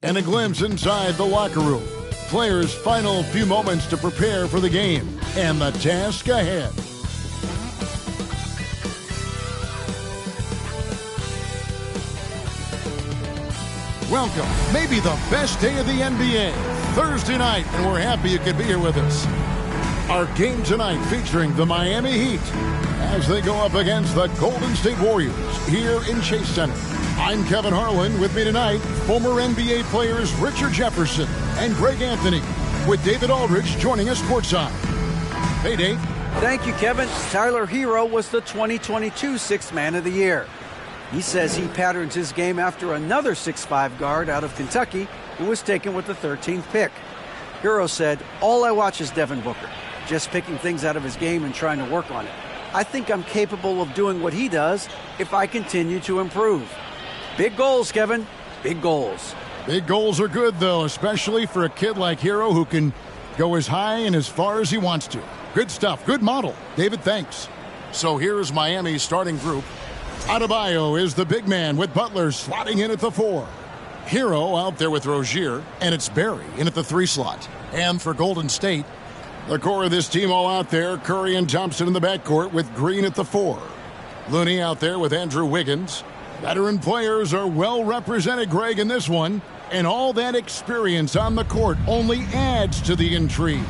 and a glimpse inside the locker room. Players' final few moments to prepare for the game and the task ahead. Welcome, maybe the best day of the NBA, Thursday night, and we're happy you could be here with us. Our game tonight featuring the Miami Heat as they go up against the Golden State Warriors here in Chase Center. I'm Kevin Harlan. With me tonight, former NBA players Richard Jefferson and Greg Anthony, with David Aldridge joining us courtside. Hey, Dave. Thank you, Kevin. Tyler Hero was the 2022 Sixth Man of the Year. He says he patterns his game after another 6'5" guard out of Kentucky who was taken with the 13th pick. Hero said, "All I watch is Devin Booker, just picking things out of his game and trying to work on it. I think I'm capable of doing what he does if I continue to improve." Big goals, Kevin. Big goals. Big goals are good, though, especially for a kid like Hero who can go as high and as far as he wants to. Good stuff. Good model. David, thanks. So here is Miami's starting group. Adebayo is the big man with Butler slotting in at the 4. Hero out there with Rozier, and it's Barry in at the 3 slot. And for Golden State, the core of this team all out there, Curry and Thompson in the backcourt with Green at the 4. Looney out there with Andrew Wiggins. Veteran players are well represented, Greg, in this one, and all that experience on the court only adds to the intrigue.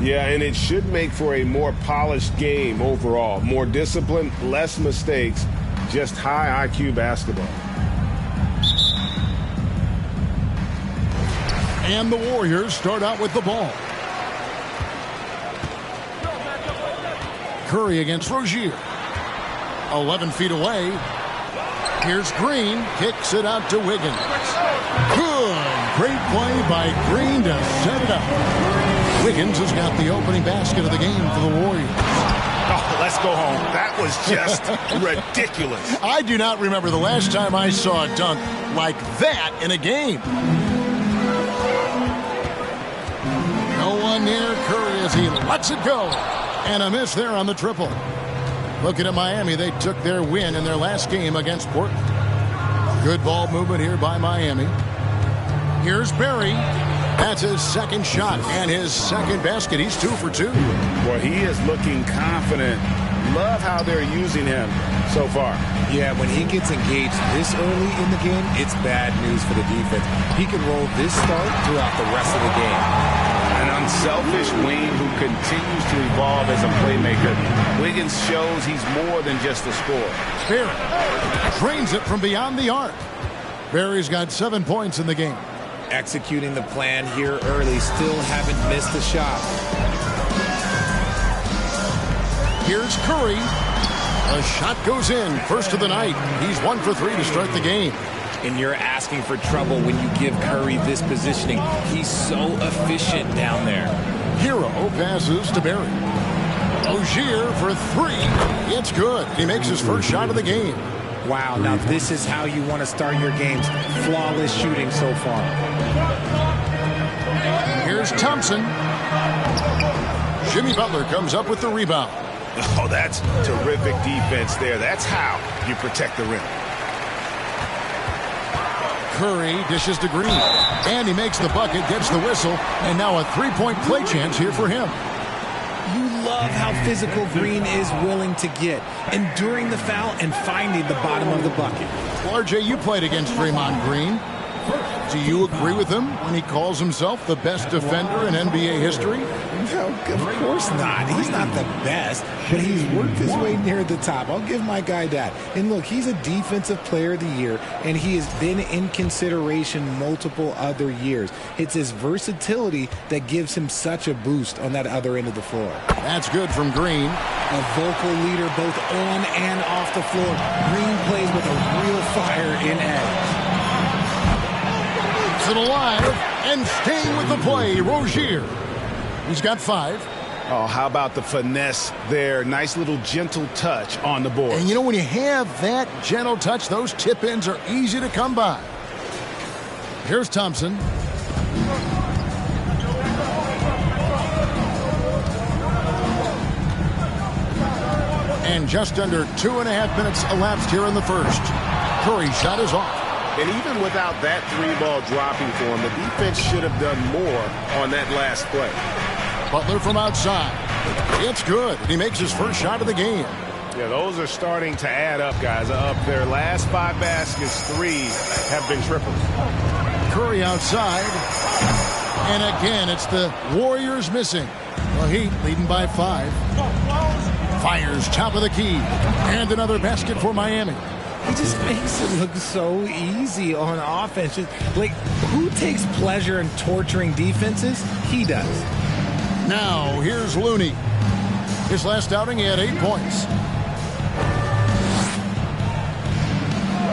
Yeah, and it should make for a more polished game overall. More discipline, less mistakes, just high IQ basketball. And the Warriors start out with the ball. Curry against Rozier. 11 feet away. Here's Green, kicks it out to Wiggins. Good. Great play by Green to set it up. Wiggins has got the opening basket of the game for the Warriors. Oh, let's go home. That was just ridiculous. I do not remember the last time I saw a dunk like that in a game. No one near Curry as he lets it go. And a miss there on the triple. Looking at Miami, they took their win in their last game against Portland. Good ball movement here by Miami. Here's Barry. That's his second shot and his second basket. He's 2 for 2. Well, he is looking confident. Love how they're using him so far. Yeah, when he gets engaged this early in the game, it's bad news for the defense. He can roll this start throughout the rest of the game. An unselfish wing who continues to evolve as a playmaker. Wiggins shows he's more than just a scorer. Barry drains it from beyond the arc. Barry's got 7 points in the game. Executing the plan here early, still haven't missed a shot. Here's Curry. A shot goes in, first of the night. He's 1 for 3 to start the game. And you're asking for trouble when you give Curry this positioning. He's so efficient down there. Hero passes to Barry. Rozier for 3. It's good. He makes his first shot of the game. Wow, now this is how you want to start your games. Flawless shooting so far. Here's Thompson. Jimmy Butler comes up with the rebound. Oh, that's terrific defense there. That's how you protect the rim. Curry dishes to Green. And he makes the bucket, gets the whistle, and now a 3-point play chance here for him. You love how physical Green is willing to get, enduring the foul and finding the bottom of the bucket. Well, RJ, you played against Draymond Green. Do you agree with him when he calls himself the best defender in NBA history? No, of course not. He's not the best, but he's worked his way near the top. I'll give my guy that. And look, he's a defensive player of the year, and he has been in consideration multiple other years. It's his versatility that gives him such a boost on that other end of the floor. That's good from Green. A vocal leader both on and off the floor. Green plays with a real fire in edge. It alive and staying with the play, Rozier. He's got 5. Oh, how about the finesse there? Nice little gentle touch on the board. And you know, when you have that gentle touch, those tip-ins are easy to come by. Here's Thompson. And just under 2.5 minutes elapsed here in the first. Curry's shot is off. And even without that three ball dropping for him, the defense should have done more on that last play. Butler from outside. It's good. He makes his first shot of the game. Yeah, those are starting to add up, guys. Of their last 5 baskets, 3 have been triples. Curry outside. And again, it's the Warriors missing. The Heat leading by 5. Fires top of the key. And another basket for Miami. He just makes it look so easy on offense. Like, who takes pleasure in torturing defenses? He does. Now, here's Looney. His last outing, he had 8 points.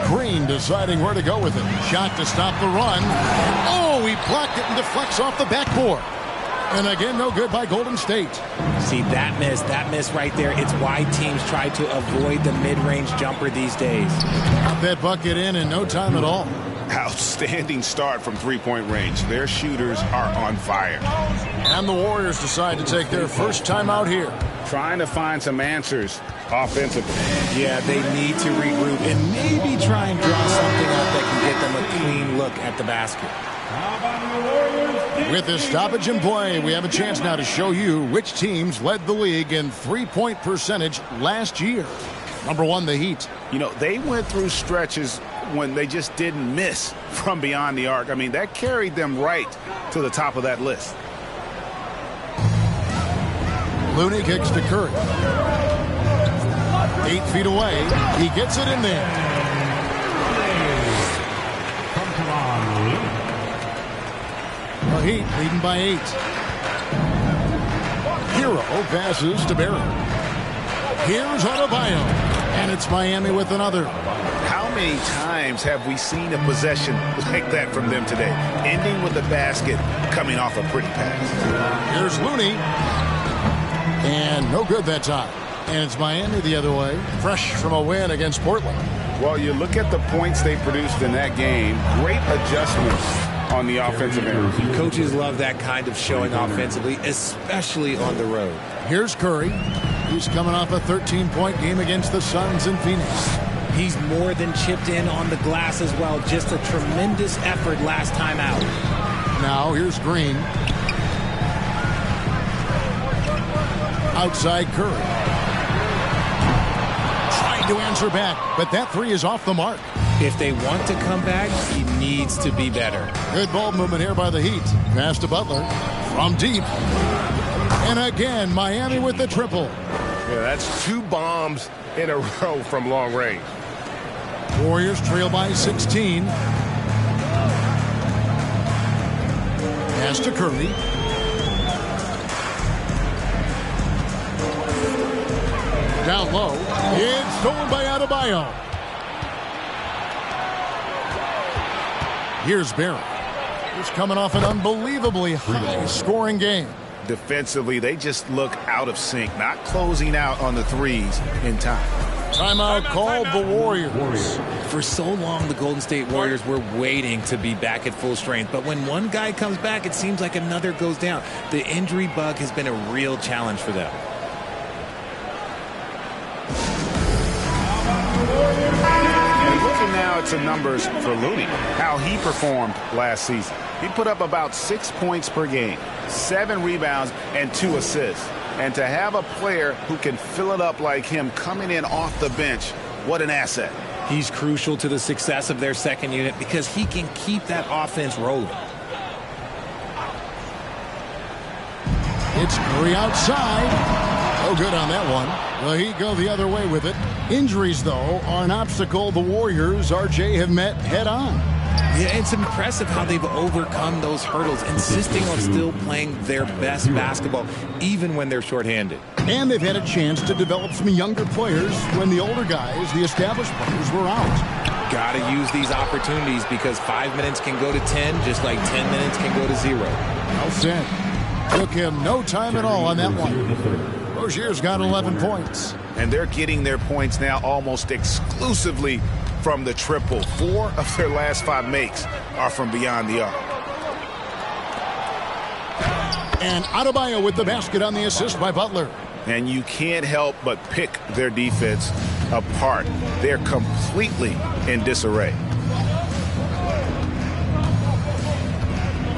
Green deciding where to go with it. Shot to stop the run. Oh, he blocked it and deflects off the backboard. And again, no good by Golden State. See, that miss right there, it's why teams try to avoid the mid-range jumper these days. Got that bucket in no time at all. Outstanding start from three-point range. Their shooters are on fire. And the Warriors decide to take their first time out here. Trying to find some answers offensively. Yeah, they need to regroup and maybe try and draw something up that can get them a clean look at the basket. With this stoppage in play, we have a chance now to show you which teams led the league in three-point percentage last year. Number 1, the Heat. You know, they went through stretches when they just didn't miss from beyond the arc. I mean, that carried them right to the top of that list. Looney kicks to Curry. 8 feet away. He gets it in there. The Heat leading by 8. Hero passes to Barry. Here's Adebayo. And it's Miami with another. How many times have we seen a possession like that from them today? Ending with a basket coming off a pretty pass. Here's Looney. And no good that time. And it's Miami the other way. Fresh from a win against Portland. Well, you look at the points they produced in that game. Great adjustments on the offensive end. Coaches love that kind of showing offensively, especially on the road. Here's Curry. He's coming off a 13-point game against the Suns in Phoenix. He's more than chipped in on the glass as well. Just a tremendous effort last time out. Now here's Green. Outside Curry. Trying to answer back, but that 3 is off the mark. If they want to come back, he needs to be better. Good ball movement here by the Heat. Pass to Butler from deep. And again, Miami with the triple. Yeah, that's 2 bombs in a row from long range. Warriors trail by 16. Pass to Curry. Down low. It's stolen by Adebayo. Here's Barry. He's coming off an unbelievably high-scoring game. Defensively, they just look out of sync, not closing out on the threes in time. Timeout called the Warriors. For so long, the Golden State Warriors were waiting to be back at full strength. But when one guy comes back, it seems like another goes down. The injury bug has been a real challenge for them. And looking now at some numbers for Looney, how he performed last season. He put up about 6 points per game, 7 rebounds, and 2 assists. And to have a player who can fill it up like him coming in off the bench, what an asset. He's crucial to the success of their second unit because he can keep that offense rolling. It's Curry outside. No good on that one. The Heat go the other way with it. Injuries, though, are an obstacle the Warriors, RJ, have met head-on. Yeah, it's impressive how they've overcome those hurdles, insisting on still playing their best basketball, even when they're shorthanded. And they've had a chance to develop some younger players when the older guys, the established players, were out. Gotta use these opportunities because 5 minutes can go to 10, just like 10 minutes can go to 0. Well said. Took him no time at all on that one. Rozier's got 11 points. And they're getting their points now almost exclusively from the triple. 4 of their last 5 makes are from beyond the arc. And Adebayo with the basket on the assist by Butler. And you can't help but pick their defense apart. They're completely in disarray.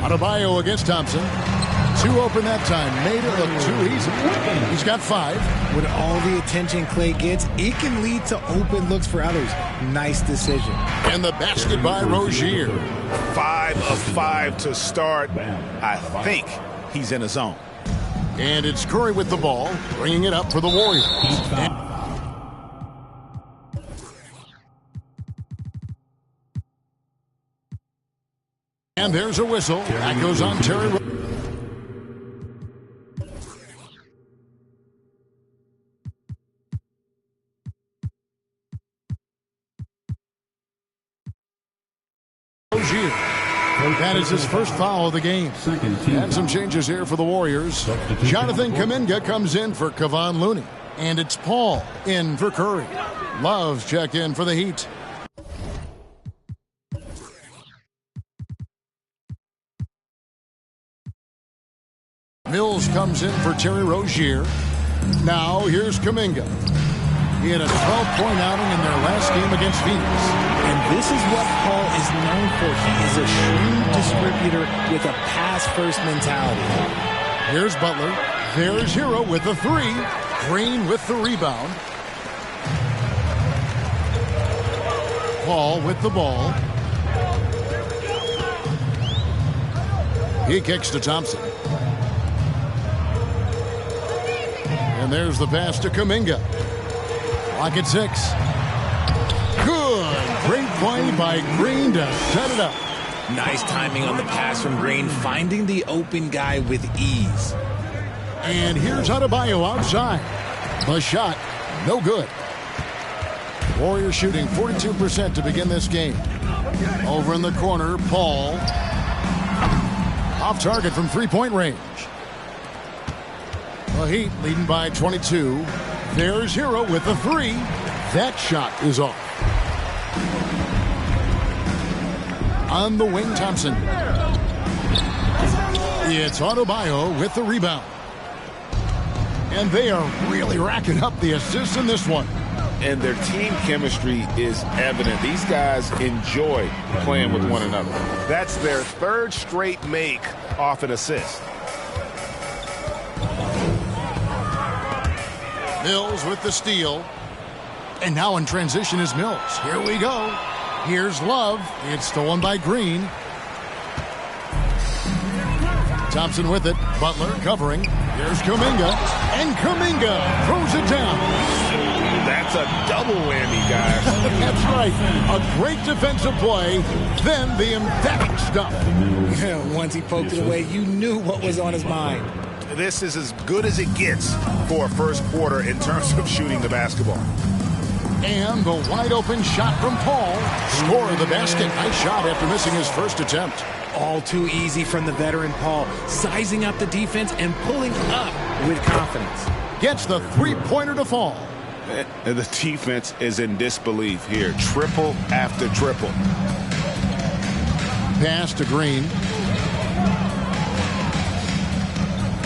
Adebayo against Thompson. 2 open that time. Made it look too easy. He's got 5. With all the attention Clay gets, it can lead to open looks for others. Nice decision. And the basket by Rozier. 5 of 5 to start. I think he's in a zone. And it's Curry with the ball, bringing it up for the Warriors. And there's a whistle. That goes on Terry. Rozier. That is his first foul of the game. And some changes here for the Warriors. Jonathan Kuminga comes in for Kevon Looney. And it's Paul in for Curry. Love's checked in for the Heat. Mills comes in for Terry Rozier. Now here's Kuminga. He had a 12-point outing in their last game against Phoenix. And this is what Paul is known for. He is a shrewd distributor with a pass-first mentality. Here's Butler. There's Hero with the 3. Green with the rebound. Paul with the ball. He kicks to Thompson. And there's the pass to Kuminga. Clock at 6. Good. Great play by Green to set it up. Nice timing on the pass from Green, finding the open guy with ease. And here's Adebayo outside. The shot, no good. Warriors shooting 42% to begin this game. Over in the corner, Paul. Off target from three-point range. The Heat leading by 22. There's Hero with the 3. That shot is off. On the wing, Thompson. It's Adebayo with the rebound. And they are really racking up the assists in this one. And their team chemistry is evident. These guys enjoy playing with one another. That's their 3rd straight make off an assist. Mills with the steal. And now in transition is Mills. Here we go. Here's Love. It's stolen by Green. Thompson with it. Butler covering. Here's Kuminga. And Kuminga throws it down. That's a double whammy, guys. That's right. A great defensive play. Then the emphatic stuff. Once he poked it away, you knew what was on his mind. This is as good as it gets for a first quarter in terms of shooting the basketball. And the wide open shot from Paul. Score of the basket. Nice shot after missing his first attempt. All too easy from the veteran Paul, sizing up the defense and pulling up with confidence. Gets the three-pointer to fall. The defense is in disbelief here. Triple after triple. Pass to Green.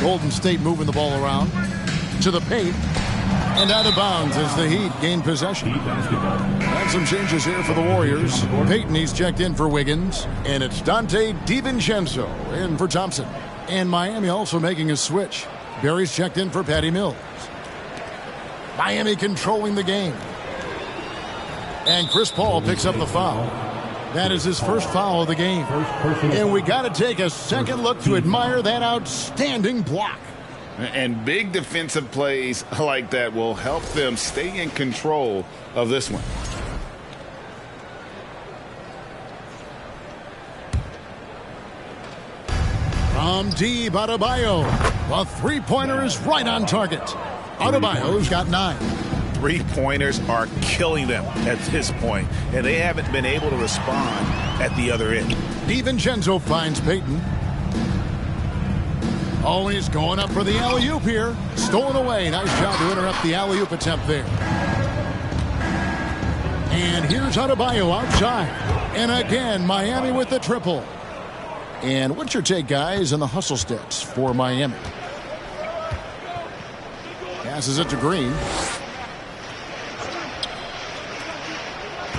Golden State moving the ball around to the paint. And out of bounds as the Heat gain possession. And some changes here for the Warriors. Payton, he's checked in for Wiggins. And it's Dante DiVincenzo in for Thompson. And Miami also making a switch. Barry's checked in for Patty Mills. Miami controlling the game. And Chris Paul picks up the foul. That is his first foul of the game. And we got to take a second look to admire that outstanding block. And big defensive plays like that will help them stay in control of this one. From deep, Adebayo. The three-pointer is right on target. Adebayo's got 9. Three-pointers are killing them at this point, and they haven't been able to respond at the other end. DiVincenzo finds Payton. Oh, he's going up for the alley-oop here. Stolen away. Nice job to interrupt the alley-oop attempt there. And here's Adebayo outside. And again, Miami with the triple. And what's your take, guys, on the hustle stats for Miami? Passes it to Green.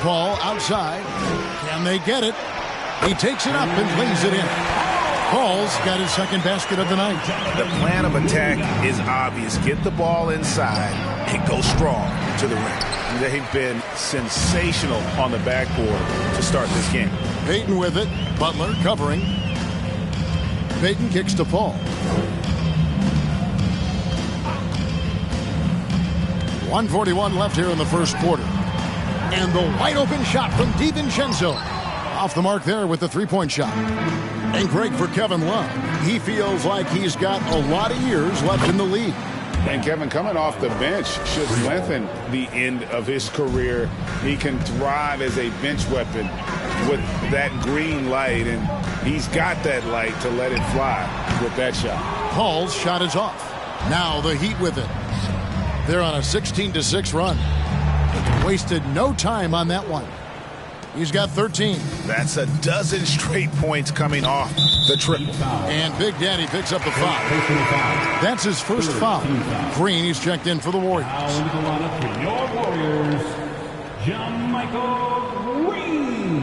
Paul outside. Can they get it? He takes it up and lays it in. Paul's got his second basket of the night. The plan of attack is obvious. Get the ball inside and go strong to the rim. They've been sensational on the backboard to start this game. Payton with it. Butler covering. Payton kicks to Paul. 1:41 left here in the first quarter. And the wide open shot from DiVincenzo. Off the mark there with the three-point shot. And Greg for Kevin Love. He feels like he's got a lot of years left in the league. And Kevin, coming off the bench should lengthen the end of his career. He can thrive as a bench weapon with that green light, and he's got that light to let it fly with that shot. Paul's shot is off. Now the Heat with it. They're on a 16-6 run. Wasted no time on that one. He's got 13. That's a dozen straight points coming off the triple. And Big Daddy picks up the foul. That's his first foul. Green, he's checked in for the Warriors. Your Warriors, Michael Green.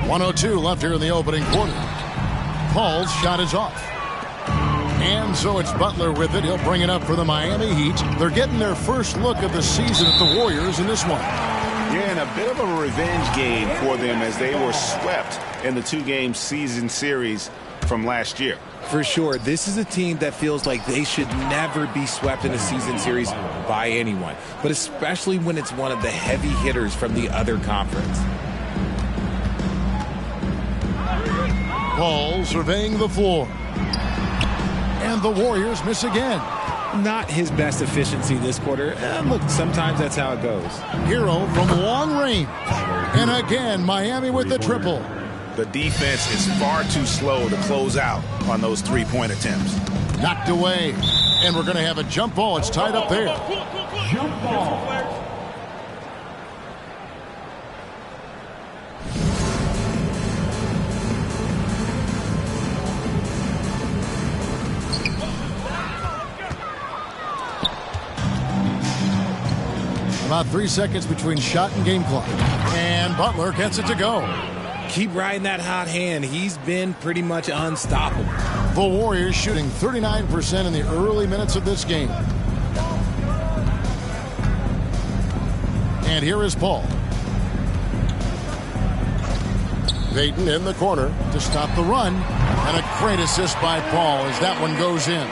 .102 left here in the opening quarter. Paul's shot is off. And so it's Butler with it. He'll bring it up for the Miami Heat. They're getting their first look of the season at the Warriors in this one. Yeah, and a bit of a revenge game for them as they were swept in the two-game season series from last year. For sure, this is a team that feels like they should never be swept in a season series by anyone, but especially when it's one of the heavy hitters from the other conference. Paul surveying the floor. And the Warriors miss again. Not his best efficiency this quarter. Look, sometimes that's how it goes. Hero from long range. And again, Miami with the triple. The defense is far too slow to close out on those three-point attempts. Knocked away. And we're going to have a jump ball. It's tied up there. Jump ball. About 3 seconds between shot and game clock. And Butler gets it to go. Keep riding that hot hand. He's been pretty much unstoppable. The Warriors shooting 39% in the early minutes of this game. And here is Paul. Payton in the corner to stop the run. And a great assist by Paul as that one goes in.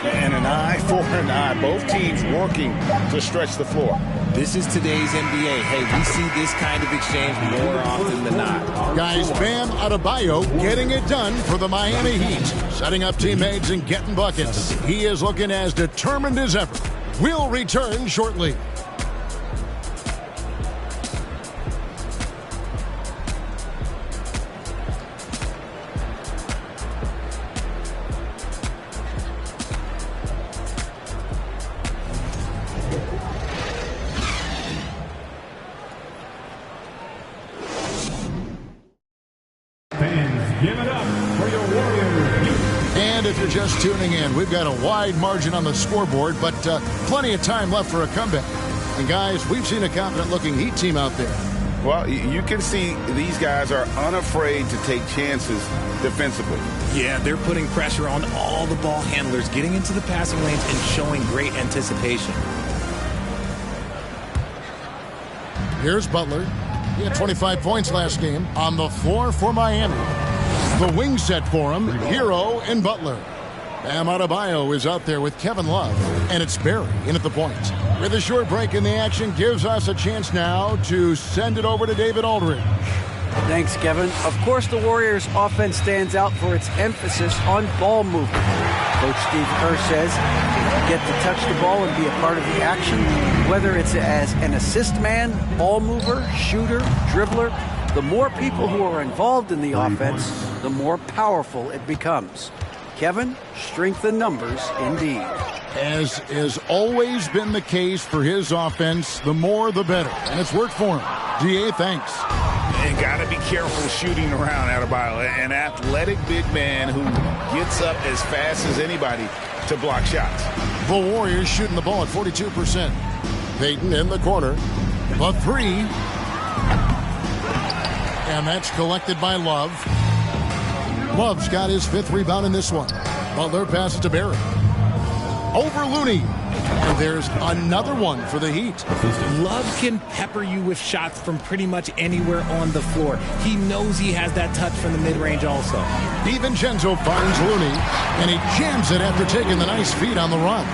And an eye for an eye. Both teams working to stretch the floor. This is today's NBA. Hey, we see this kind of exchange more often than not. Guys, Bam Adebayo getting it done for the Miami Heat. Setting up teammates and getting buckets. He is looking as determined as ever. We'll return shortly. Give it up for your Warriors. And if you're just tuning in, we've got a wide margin on the scoreboard, but plenty of time left for a comeback. And guys, we've seen a confident-looking Heat team out there. Well, you can see these guys are unafraid to take chances defensively. Yeah, they're putting pressure on all the ball handlers, getting into the passing lanes and showing great anticipation. Here's Butler. He had 25 points last game on the floor for Miami. The wing set for him, Hero and Butler. Bam Adebayo is out there with Kevin Love, and it's Barry in at the point. With a short break in the action, gives us a chance now to send it over to David Aldridge. Thanks, Kevin. Of course, the Warriors' offense stands out for its emphasis on ball movement. Coach Steve Kerr says you get to touch the ball and be a part of the action, whether it's as an assist man, ball mover, shooter, dribbler. The more people who are involved in the offense, the more powerful it becomes. Kevin, strength in numbers indeed. As has always been the case for his offense, the more the better. And it's worked for him. DA, thanks. And got to be careful shooting around Adebayo. An athletic big man who gets up as fast as anybody to block shots. The Warriors shooting the ball at 42%. Peyton in the corner. The three. And that's collected by Love. Love's got his 5th rebound in this one. Butler passes to Barry. Over Looney. And there's another one for the Heat. Love can pepper you with shots from pretty much anywhere on the floor. He knows he has that touch from the mid-range also. DiVincenzo finds Looney, and he jams it after taking the nice feed on the run.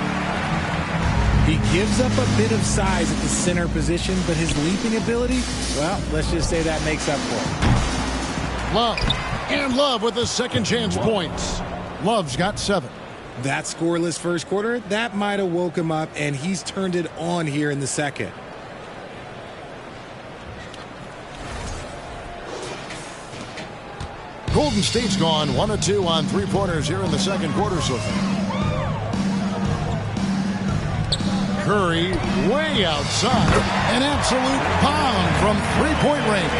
He gives up a bit of size at the center position, but his leaping ability, well, let's just say that makes up for it. Love. And Love with the second chance points. Love's got 7. That scoreless first quarter, that might have woke him up, and he's turned it on here in the second. Golden State's gone 1 of 2 on 3-pointers here in the second quarter so far. Curry way outside. An absolute bomb from 3-point range.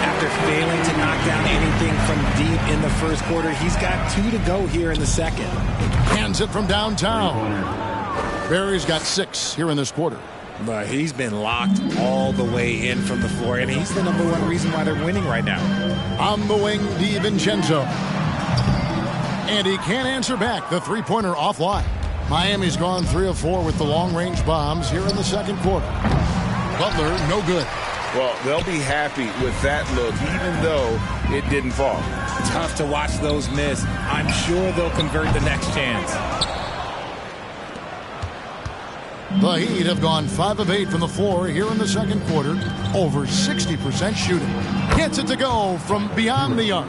After failing to knock down anything from deep in the first quarter, he's got 2 to go here in the second. Hands it from downtown. Barry's got 6 here in this quarter. But he's been locked all the way in from the floor, and he's the #1 reason why they're winning right now. On the wing, DiVincenzo. And he can't answer back. The 3-pointer offline. Miami's gone 3 of 4 with the long-range bombs here in the second quarter. Butler, no good. Well, they'll be happy with that look, even though it didn't fall. Tough to watch those miss. I'm sure they'll convert the next chance. The Heat have gone 5 of 8 from the floor here in the second quarter. Over 60% shooting. Gets it to go from beyond the arc.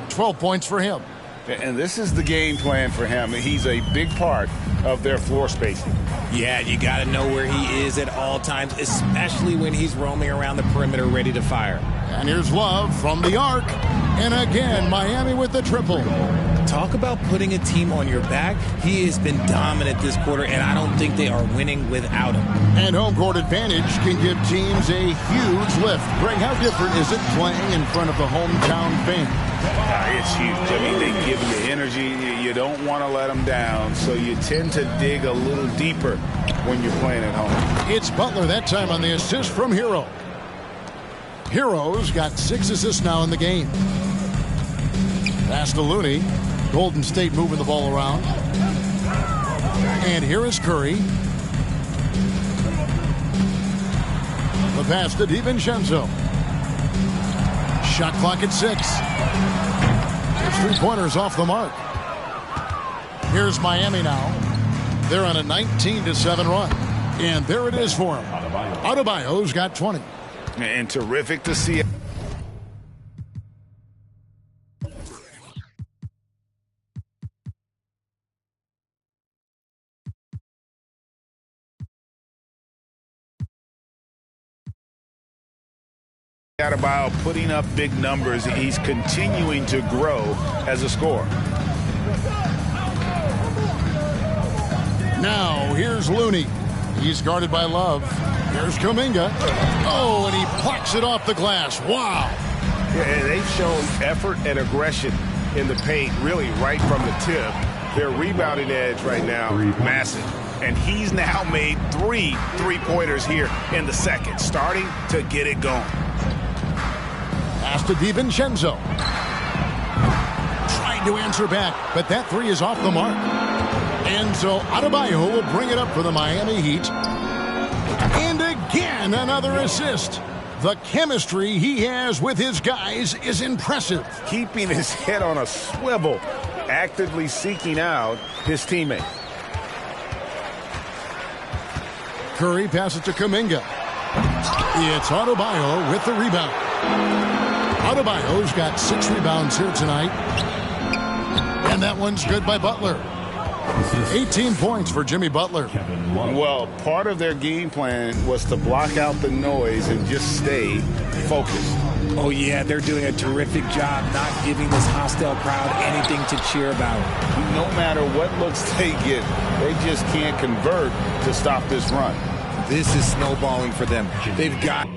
12 points for him. And this is the game plan for him. He's a big part of their floor spacing. Yeah, you got to know where he is at all times, especially when he's roaming around the perimeter ready to fire. And here's Love from the arc. And again, Miami with the triple. Talk about putting a team on your back. He has been dominant this quarter, and I don't think they are winning without him. And home court advantage can give teams a huge lift. Greg, how different is it playing in front of the hometown fans? It's huge. I mean, they give you energy. You don't want to let them down, so you tend to dig a little deeper when you're playing at home. It's Butler that time on the assist from Hero. Hero's got 6 assists now in the game. Pass to Looney. Golden State moving the ball around. And here is Curry. The pass to DiVincenzo. Shot clock at 6. His 3-pointers off the mark. Here's Miami now. They're on a 19-7 run. And there it is for him. Adebayo's got 20. And terrific to see it. Adebayo putting up big numbers. He's continuing to grow as a scorer. Now, here's Looney. He's guarded by Love. Here's Kuminga. Oh, and he plucks it off the glass. Wow. Yeah, they've shown effort and aggression in the paint, really right from the tip. Their rebounding edge right now, massive. And he's now made 3 3-pointers here in the second, starting to get it going. Pass to DiVincenzo. Trying to answer back, but that 3 is off the mark. And so Adebayo will bring it up for the Miami Heat. And again, another assist. The chemistry he has with his guys is impressive. Keeping his head on a swivel, actively seeking out his teammate. Curry passes to Kuminga. It's Adebayo with the rebound. Adebayo's got 6 rebounds here tonight. And that one's good by Butler. 18 points for Jimmy Butler. Well, part of their game plan was to block out the noise and just stay focused. Oh, yeah, they're doing a terrific job not giving this hostile crowd anything to cheer about. No matter what looks they get, they just can't convert to stop this run. This is snowballing for them. They've got...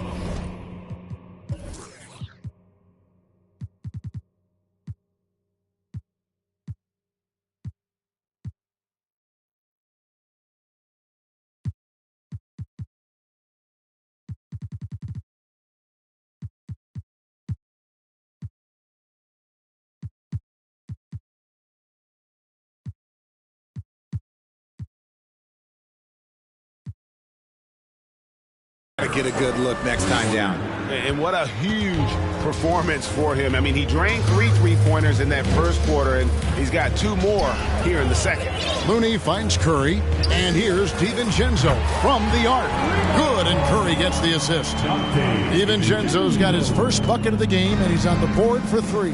Get a good look next time down. And what a huge performance for him. I mean, he drained 3 3-pointers in that first quarter, and he's got 2 more here in the second. Looney finds Curry, and here's DiVincenzo from the arc. Good, and Curry gets the assist. DiVincenzo's got his first bucket of the game, and he's on the board for 3.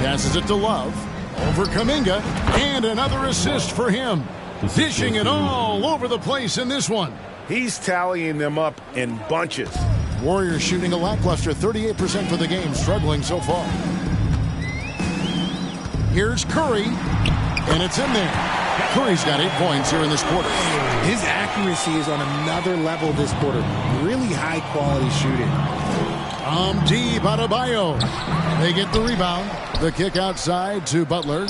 Passes it to Love. Over Kuminga, and another assist for him. Dishing it all over the place in this one. He's tallying them up in bunches. Warriors shooting a lackluster 38% for the game, struggling so far. Here's Curry, and it's in there. Curry's got 8 points here in this quarter. His accuracy is on another level this quarter. Really high-quality shooting. Deep Adebayo. They get the rebound. The kick outside to Butler.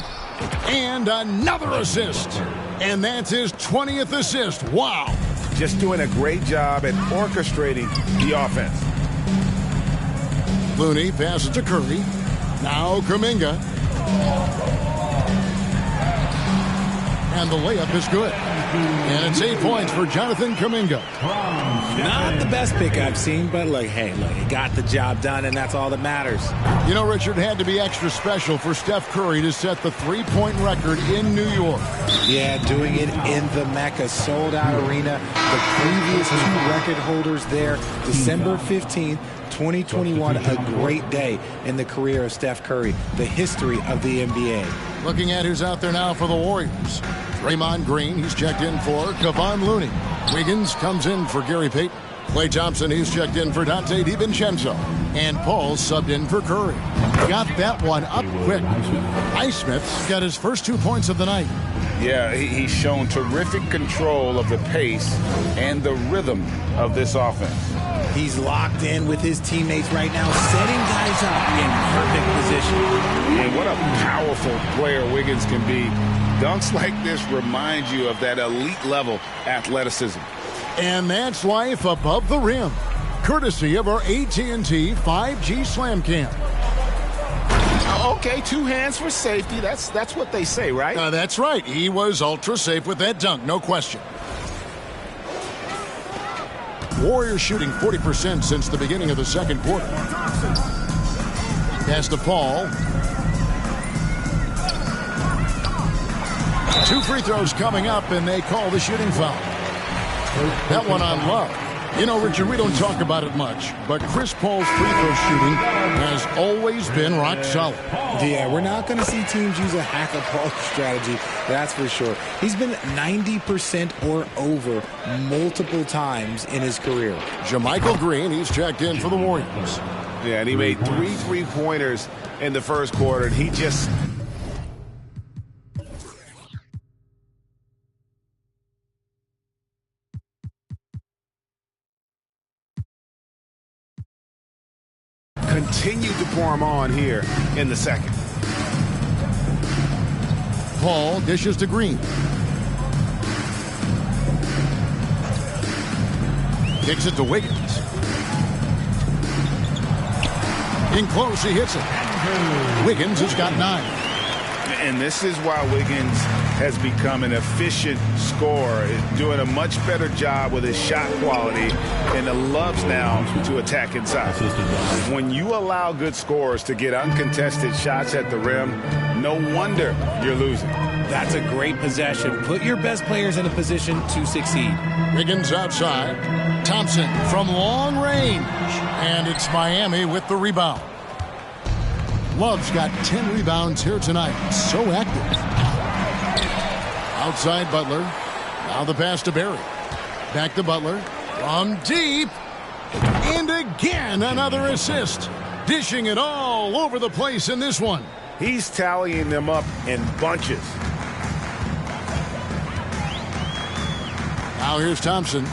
And another assist. And that's his 20th assist. Wow. Just doing a great job at orchestrating the offense. Looney passes to Curry. Now Kuminga. And the layup is good. And it's 8 points for Jonathan Kuminga. Not the best pick I've seen, but look, hey, look, he got the job done, and that's all that matters. You know, Richard, had to be extra special for Steph Curry to set the 3-point record in New York. Yeah, doing it in the Mecca sold-out arena. The previous 2 record holders there, December 15th, 2021, a great day in the career of Steph Curry, the history of the NBA. Looking at who's out there now for the Warriors. Draymond Green, he's checked in for Kevon Looney. Wiggins comes in for Gary Payton. Klay Thompson, he's checked in for Dante DiVincenzo. And Paul subbed in for Curry. Got that one up quick. Highsmith's got his first 2 points of the night. Yeah, he's shown terrific control of the pace and the rhythm of this offense. He's locked in with his teammates right now, setting guys up in perfect position. And what a powerful player Wiggins can be. Dunks like this remind you of that elite level athleticism. And that's life above the rim, courtesy of our AT&T 5G Slam Cam. Okay, 2 hands for safety. That's what they say, right? That's right. He was ultra safe with that dunk, no question. Warriors shooting 40% since the beginning of the second quarter. Pass to Paul. 2 free throws coming up, and they call the shooting foul. That one on Love. You know, Richard, we don't talk about it much, but Chris Paul's free throw shooting has always been rock solid. Yeah, we're not going to see teams use a hack-a-Paul strategy, that's for sure. He's been 90% or over multiple times in his career. JaMychal Green, he's checked in for the Warriors. Yeah, and he made 3 3-pointers in the first quarter, and he just... continued to pour him on here in the second. Paul dishes to Green. Kicks it to Wiggins. In close, he hits it. Wiggins has got 9. And this is why Wiggins has become an efficient scorer, doing a much better job with his shot quality, and loves now to attack inside. When you allow good scorers to get uncontested shots at the rim, no wonder you're losing. That's a great possession. Put your best players in a position to succeed. Wiggins outside. Thompson from long range. And it's Miami with the rebound. Love's got 10 rebounds here tonight. So active. Outside Butler. Now the pass to Barry. Back to Butler. From deep. And again, another assist. Dishing it all over the place in this one. He's tallying them up in bunches. Now here's Thompson.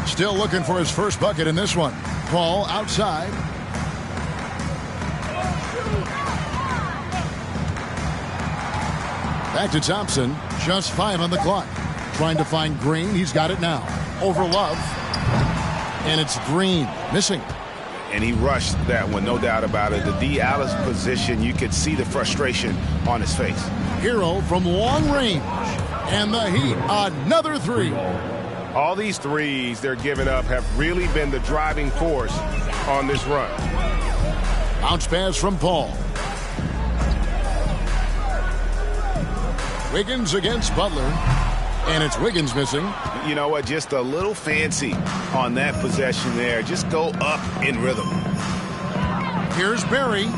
Still looking for his first bucket in this one. Paul outside. Back to Thompson. Just 5 on the clock. Trying to find Green. He's got it now. Over Love. And it's Green. Missing. And he rushed that one, no doubt about it. The D. Alice position, you could see the frustration on his face. Hero from long range. And the Heat, another 3. All these threes they're giving up have really been the driving force on this run. Bounce pass from Paul. Wiggins against Butler. And it's Wiggins missing. You know what? Just a little fancy on that possession there. Just go up in rhythm. Here's Barry.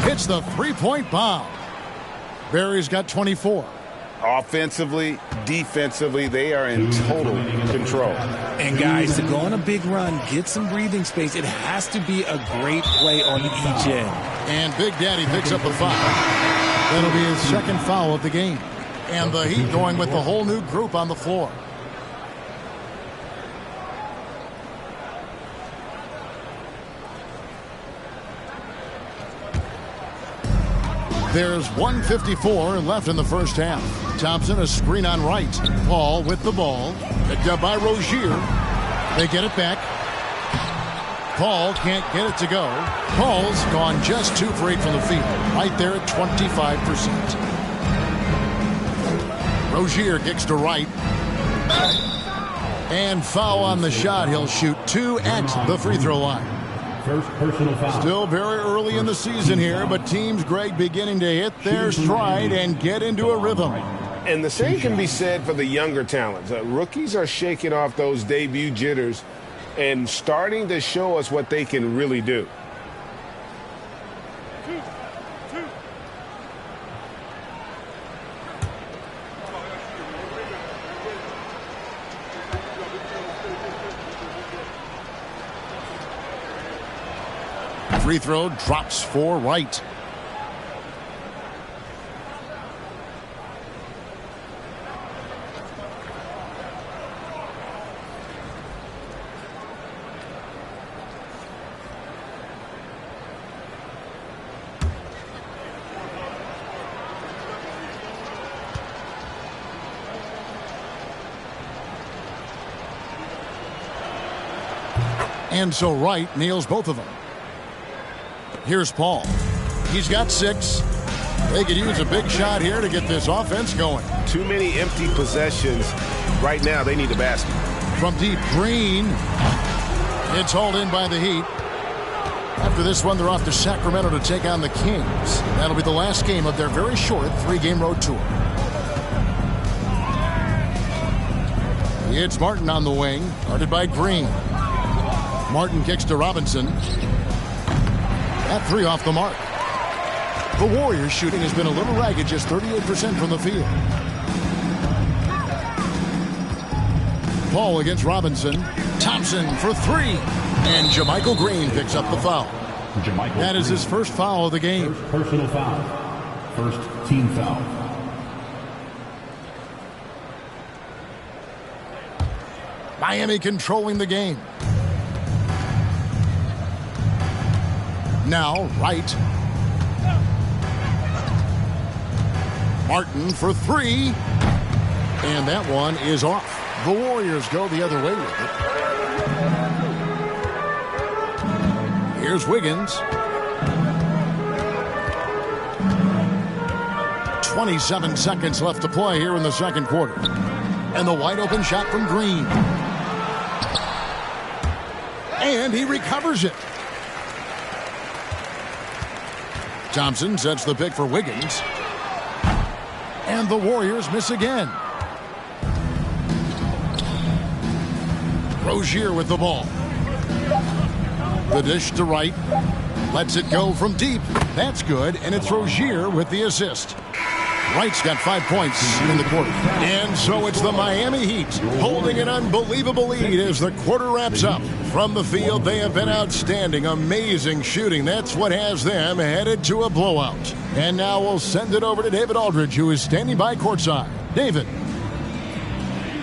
Hits the three-point bomb. Barry's got 24. Offensively, defensively, they are in total control. And guys, to go on a big run, get some breathing space, it has to be a great play on each end. And Big Daddy picks up a foul. That'll be his second foul of the game. And the Heat going with the whole new group on the floor. There's 1:54 left in the first half. Thompson, a screen on right. Paul with the ball. Picked up by Rozier. They get it back. Paul can't get it to go. Paul's gone just 2 for 8 from the field. Right there at 25%. Rozier kicks to right. And foul on the shot. He'll shoot 2 at the free throw line. First personal foul. Still very early in the season here, but teams, Greg, beginning to hit their stride and get into a rhythm. And the same can be said for the younger talents. Rookies are shaking off those debut jitters and starting to show us what they can really do. Free throw drops for Wright. And so Wright nails both of them. Here's Paul. He's got 6. They could use a big shot here to get this offense going. Too many empty possessions. Right now, they need a basket. From deep, Green. It's hauled in by the Heat. After this one, they're off to Sacramento to take on the Kings. That'll be the last game of their very short 3-game road tour. It's Martin on the wing, guarded by Green. Martin kicks to Robinson. That 3 off the mark. The Warriors' shooting has been a little ragged, just 38% from the field. Paul against Robinson. Thompson for 3. And JaMychal Green picks up the foul. That is his first foul of the game. First personal foul. First team foul. Miami controlling the game. Now, Wright. Martin for 3. And that one is off. The Warriors go the other way with it. Here's Wiggins. 27 seconds left to play here in the second quarter. And the wide open shot from Green. And he recovers it. Thompson sets the pick for Wiggins. And the Warriors miss again. Rozier with the ball. The dish to Wright. Lets it go from deep. That's good, and it's Rozier with the assist. Wright's got 5 points in the quarter. And so it's the Miami Heat holding an unbelievable lead as the quarter wraps up. From the field, they have been outstanding, amazing shooting. That's what has them headed to a blowout. And now we'll send it over to David Aldridge, who is standing by courtside. David.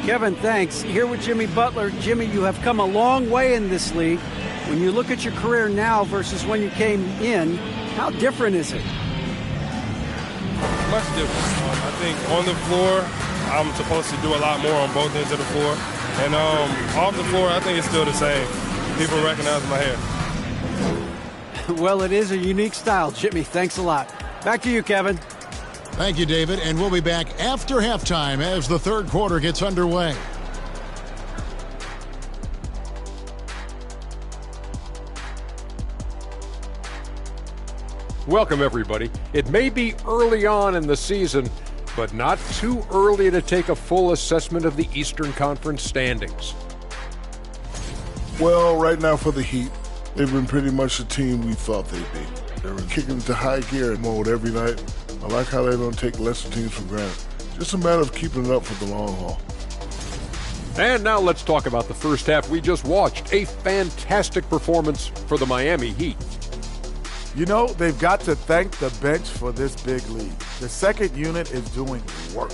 Kevin, thanks. Here with Jimmy Butler. Jimmy, you have come a long way in this league. When you look at your career now versus when you came in, how different is it? Much different. I think on the floor, I'm supposed to do a lot more on both ends of the floor. And off the floor, I think it's still the same. People recognize my hair. Well, it is a unique style, Jimmy. Thanks a lot. Back to you, Kevin. Thank you, David, and we'll be back after halftime as the third quarter gets underway. Welcome, everybody. It may be early on in the season, but not too early to take a full assessment of the Eastern Conference standings. Well, right now for the Heat, they've been pretty much the team we thought they'd be. They're kicking into high gear mode every night. I like how they don't take lesser teams for granted. Just a matter of keeping it up for the long haul. And now let's talk about the first half we just watched. A fantastic performance for the Miami Heat. You know, they've got to thank the bench for this big lead. The second unit is doing work,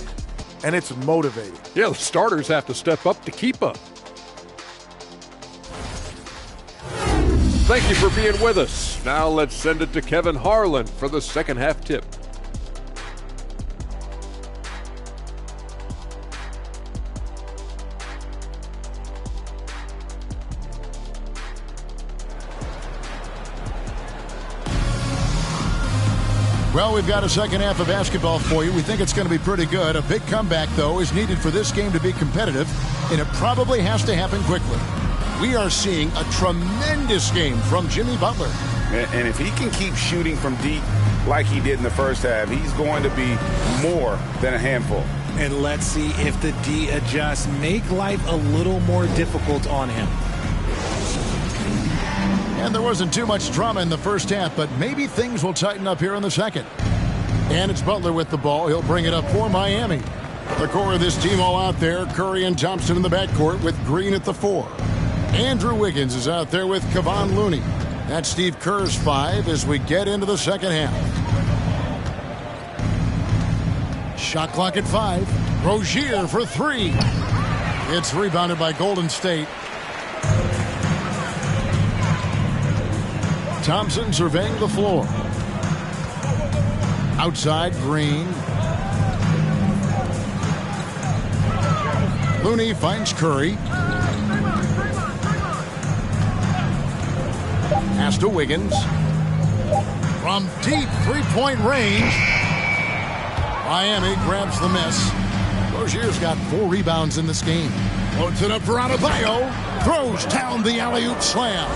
and it's motivating. Yeah, the starters have to step up to keep up. Thank you for being with us. Now let's send it to Kevin Harlan for the second half tip. Well, we've got a second half of basketball for you. We think it's going to be pretty good. A big comeback, though, is needed for this game to be competitive, and it probably has to happen quickly. We are seeing a tremendous game from Jimmy Butler. And if he can keep shooting from deep like he did in the first half, he's going to be more than a handful. And let's see if the D adjusts, make life a little more difficult on him. And there wasn't too much drama in the first half, but maybe things will tighten up here in the second. And it's Butler with the ball. He'll bring it up for Miami. The core of this team all out there. Curry and Thompson in the backcourt with Green at the 4. Andrew Wiggins is out there with Kevon Looney. That's Steve Kerr's 5 as we get into the second half. Shot clock at 5. Rozier for 3. It's rebounded by Golden State. Thompson surveying the floor. Outside, Green. Looney finds Curry. Pass to Wiggins. From deep three-point range. Miami grabs the miss. Rozier's got 4 rebounds in this game. Loads it up for Adebayo. Throws down the alley-oop slam.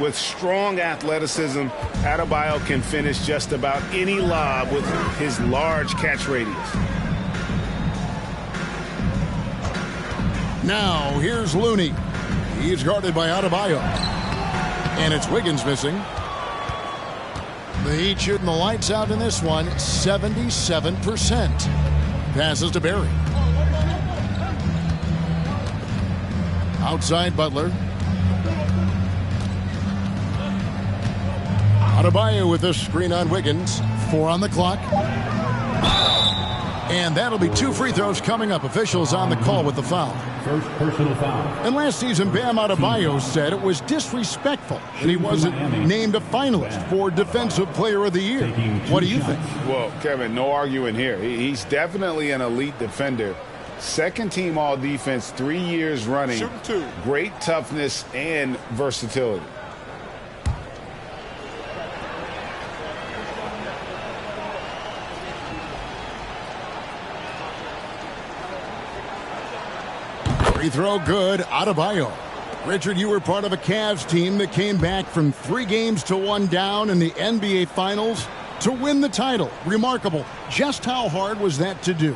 With strong athleticism, Adebayo can finish just about any lob with his large catch radius. Now, here's Looney. He's guarded by Adebayo. And it's Wiggins missing. The Heat shooting the lights out in this one, 77%. Passes to Barry. Outside Butler. Adebayo with a screen on Wiggins. 4 on the clock. And that'll be 2 free throws coming up. Officials on the call with the foul. First personal foul. And last season, Bam Adebayo said it was disrespectful that he wasn't named a finalist for Defensive Player of the Year. What do you think? Well, Kevin, no arguing here. He's definitely an elite defender. Second team all defense 3 years running. Great toughness and versatility. Free throw good, Adebayo. Richard, you were part of a Cavs team that came back from 3 games to 1 down in the NBA Finals to win the title. Remarkable. Just how hard was that to do?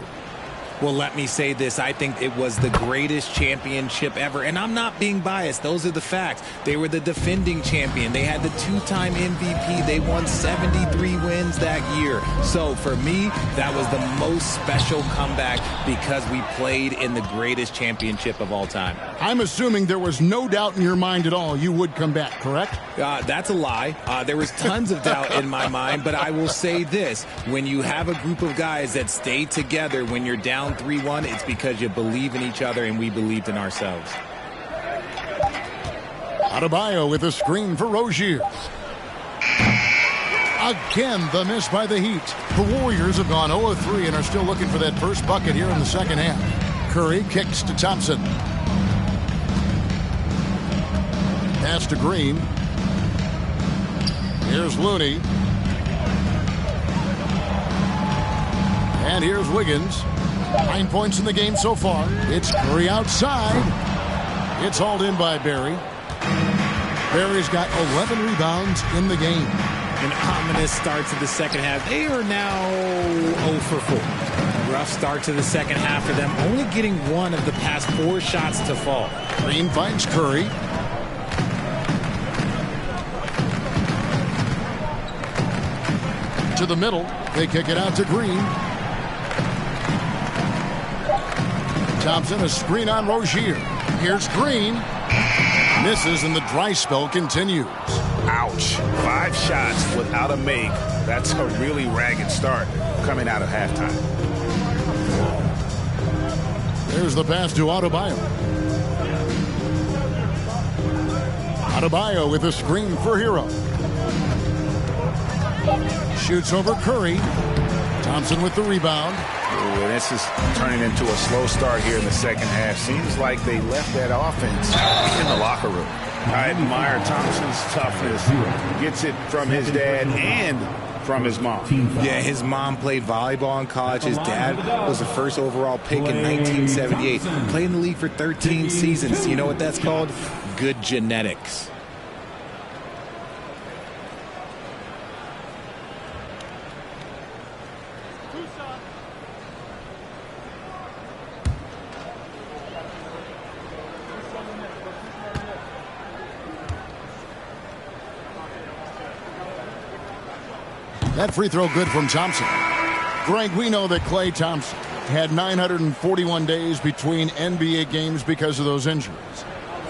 Well, let me say this. I think it was the greatest championship ever. And I'm not being biased. Those are the facts. They were the defending champion. They had the 2-time MVP. They won 73 wins that year. So for me, that was the most special comeback because we played in the greatest championship of all time. I'm assuming there was no doubt in your mind at all you would come back, correct? That's a lie. There was tons of doubt in my mind, but I will say this. When you have a group of guys that stay together when you're down 3-1, it's because you believe in each other and we believed in ourselves. Adebayo with a screen for Rozier. Again, the miss by the Heat. The Warriors have gone 0-3 and are still looking for that first bucket here in the second half. Curry kicks to Thompson. Pass to Green. Here's Looney. And here's Wiggins. 9 points in the game so far. It's Curry outside. It's hauled in by Barry. Barry's got 11 rebounds in the game. An ominous start to the second half. They are now 0 for 4. Rough start to the second half for them, only getting one of the past 4 shots to fall. Green finds Curry. To the middle. They kick it out to Green. Thompson, a screen on Rozier. Here's Green. Misses, and the dry spell continues. Ouch. 5 shots without a make. That's a really ragged start coming out of halftime. There's the pass to Adebayo. Adebayo with a screen for Hero. Shoots over Curry. Thompson with the rebound. Ooh, this is turning into a slow start here in the second half. Seems like they left that offense in the locker room. I admire Thompson's toughness. Gets it from his dad and from his mom. Yeah, his mom played volleyball in college. His dad was the first overall pick in 1978. Played in the league for 13 seasons. You know what that's called? Good genetics. That free throw good from Thompson. Greg, we know that Klay Thompson had 941 days between NBA games because of those injuries.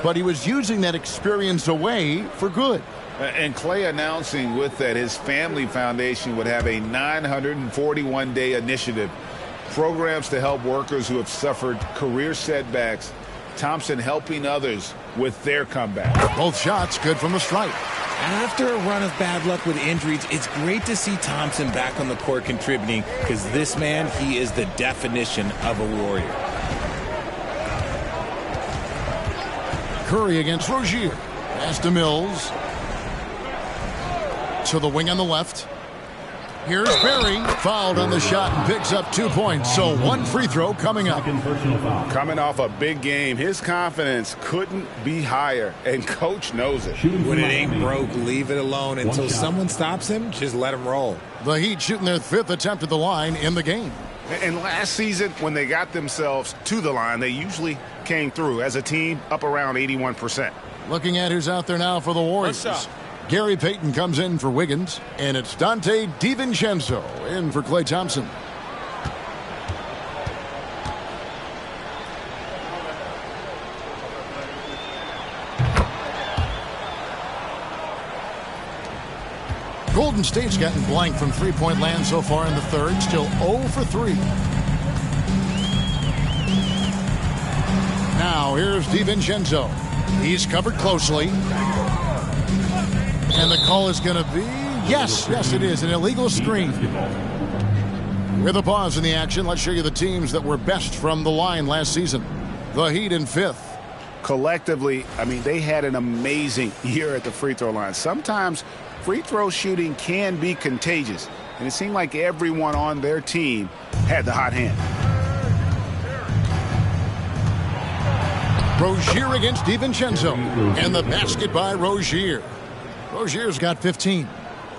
But he was using that experience away for good. And Klay announcing with that his family foundation would have a 941-day initiative. Programs to help workers who have suffered career setbacks. Thompson helping others with their comeback. Both shots good from the stripe. After a run of bad luck with injuries, it's great to see Thompson back on the court contributing, because this man, he is the definition of a warrior. Curry against Rozier. Pass to Mills. To the wing on the left. Here's Barry. Fouled on the shot and picks up 2 points. So 1 free throw coming up. Coming off a big game, his confidence couldn't be higher, and coach knows it. When it ain't broke, leave it alone. Until someone stops him, just let him roll. The Heat shooting their 5th attempt at the line in the game. And last season, when they got themselves to the line, they usually came through as a team up around 81%. Looking at who's out there now for the Warriors. Gary Payton comes in for Wiggins, and it's Dante DiVincenzo in for Klay Thompson. Golden State's gotten blank from three-point land so far in the third, still 0 for 3. Now here's DiVincenzo. He's covered closely. And the call is going to be, yes, it is, an illegal screen. With a pause in the action, let's show you the teams that were best from the line last season. The Heat in 5th. Collectively, I mean, they had an amazing year at the free throw line. Sometimes free throw shooting can be contagious, and it seemed like everyone on their team had the hot hand. Rozier against DiVincenzo, and the basket by Rozier. Rozier's got 15.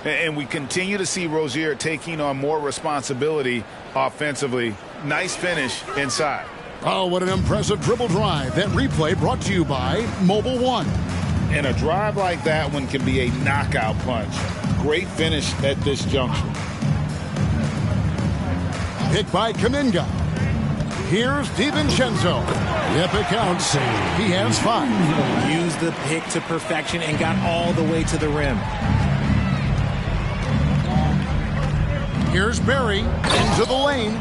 And we continue to see Rozier taking on more responsibility offensively. Nice finish inside. Oh, what an impressive dribble drive. That replay brought to you by Mobile One. And a drive like that one can be a knockout punch. Great finish at this juncture. Pick by Kuminga. Here's DiVincenzo. Yep, it counts. He has 5. Used the pick to perfection and got all the way to the rim. Here's Barry into the lane.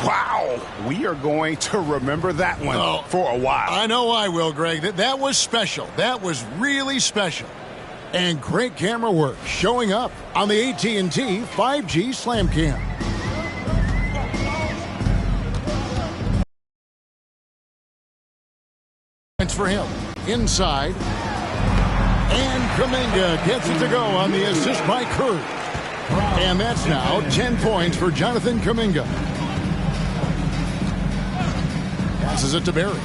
Wow, we are going to remember that one for a while. I know I will, Greg. That was special. That was really special. And great camera work showing up on the AT&T 5G Slam Cam. For him inside, and Kuminga gets it to go on the assist by Curry, and that's now 10 points for Jonathan Kuminga. Passes it to Barry.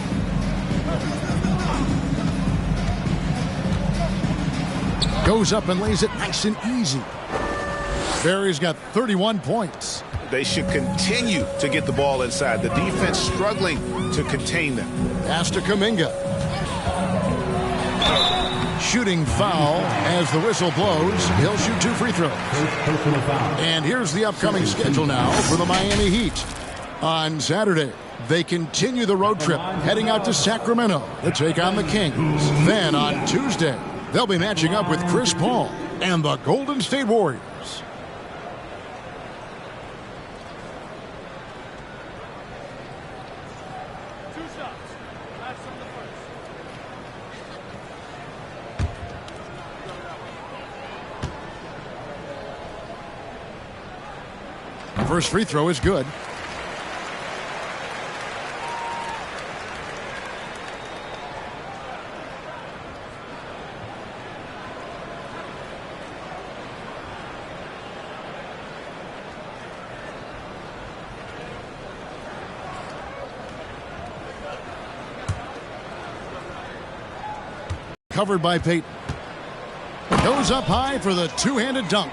Goes up and lays it nice and easy. Barry's got 31 points. They should continue to get the ball inside. The defense struggling to contain them. Pass to Kuminga. Shooting foul as the whistle blows. He'll shoot 2 free throws. And here's the upcoming schedule now for the Miami Heat. On Saturday, they continue the road trip, heading out to Sacramento to take on the Kings. Then on Tuesday, they'll be matching up with Chris Paul and the Golden State Warriors. First free throw is good. Covered by Peyton. Goes up high for the two-handed dunk.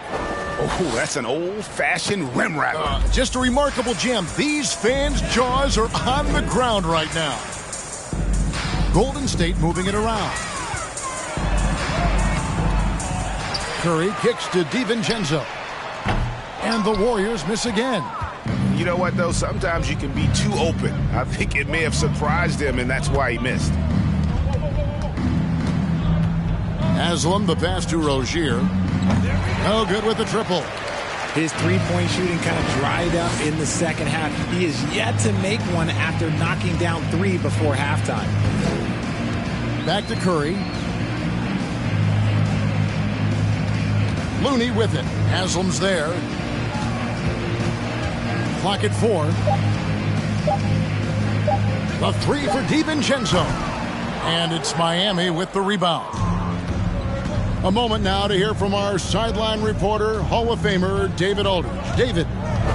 Oh, that's an old-fashioned rim wrap. Just a remarkable gem. These fans' jaws are on the ground right now. Golden State moving it around. Curry kicks to DiVincenzo. And the Warriors miss again. You know what, though? Sometimes you can be too open. I think it may have surprised him, and that's why he missed. Haslam, the pass to Rozier. No good with the triple. His three-point shooting kind of dried up in the second half. He is yet to make one after knocking down 3 before halftime. Back to Curry. Looney with it. Haslam's there. Clock at 4. The 3 for DiVincenzo. And it's Miami with the rebound. A moment now to hear from our sideline reporter, Hall of Famer David Aldridge. David.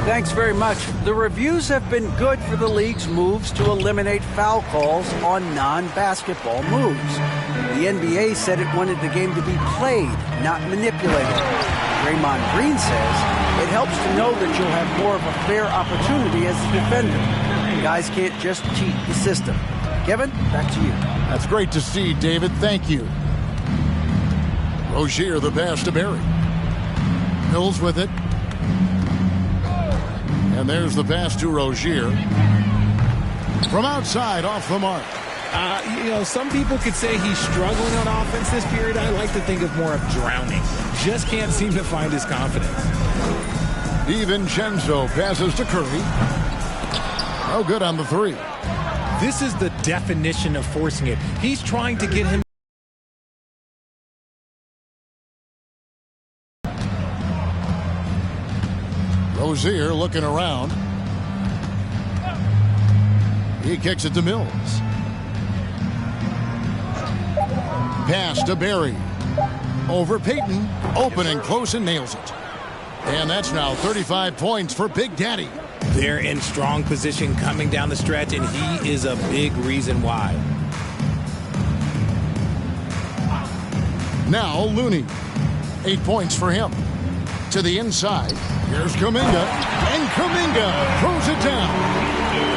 Thanks very much. The reviews have been good for the league's moves to eliminate foul calls on non-basketball moves. The NBA said it wanted the game to be played, not manipulated. Draymond Green says it helps to know that you'll have more of a fair opportunity as a defender. Guys can't just cheat the system. Kevin, back to you. That's great to see, David. Thank you. Rozier, the pass to Barry. Mills with it. And there's the pass to Rozier. From outside, off the mark. Some people could say he's struggling on offense this period. I like to think of more of drowning. Just can't seem to find his confidence. DiVincenzo passes to Curry. No good on the 3. This is the definition of forcing it. He's trying to get him. Rozier looking around. He kicks it to Mills. Pass to Barry. Over Peyton. Open and close and nails it. And that's now 35 points for Big Daddy. They're in strong position coming down the stretch, and he is a big reason why. Now Looney. 8 points for him. To the inside. Here's Kuminga. And Kuminga throws it down.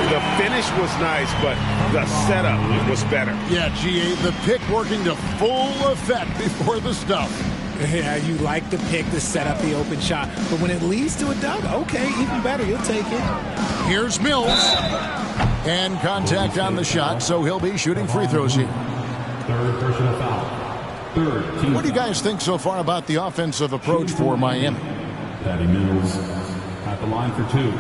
The finish was nice, but the setup was better. Yeah, GA, the pick working to full effect before the stuff. Yeah, you like the pick to set up the open shot. But when it leads to a dunk, okay, even better. You'll take it. Here's Mills. And contact on the shot, so he'll be shooting free throws here. Third personal foul. Third team. What do you guys think so far about the offensive approach for Miami? Patty Mills at the line for 2.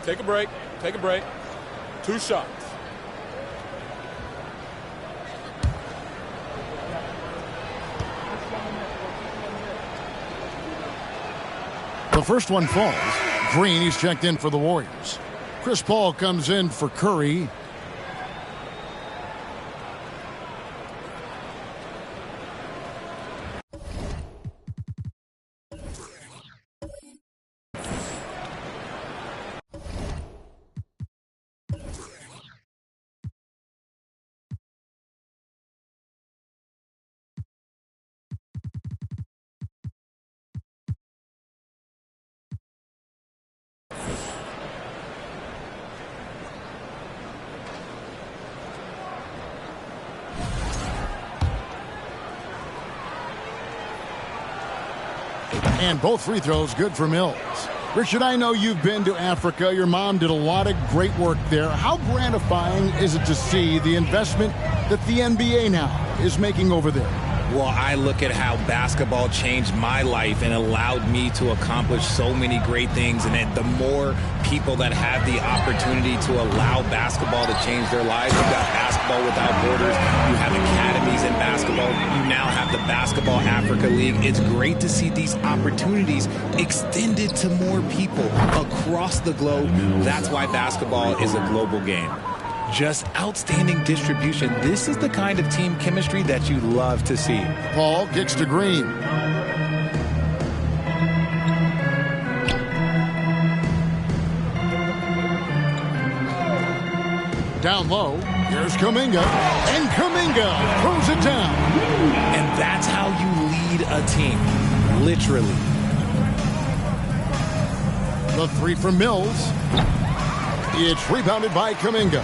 Take a break. Take a break. 2 shots. The first one falls. Green, he's checked in for the Warriors. Chris Paul comes in for Curry. And both free throws good for Mills. Richard, I know you've been to Africa. Your mom did a lot of great work there. How gratifying is it to see the investment that the NBA now is making over there? Well, I look at how basketball changed my life and allowed me to accomplish so many great things. And the more people that have the opportunity to allow basketball to change their lives, you got Basketball Without Borders, you have academies in basketball, you now have the Basketball Africa League. It's great to see these opportunities extended to more people across the globe. That's why basketball is a global game. Just outstanding distribution. This is the kind of team chemistry that you love to see. Paul kicks to Green. Down low, here's Kuminga, and Kuminga throws it down. And that's how you lead a team, literally. The three from Mills. It's rebounded by Kuminga.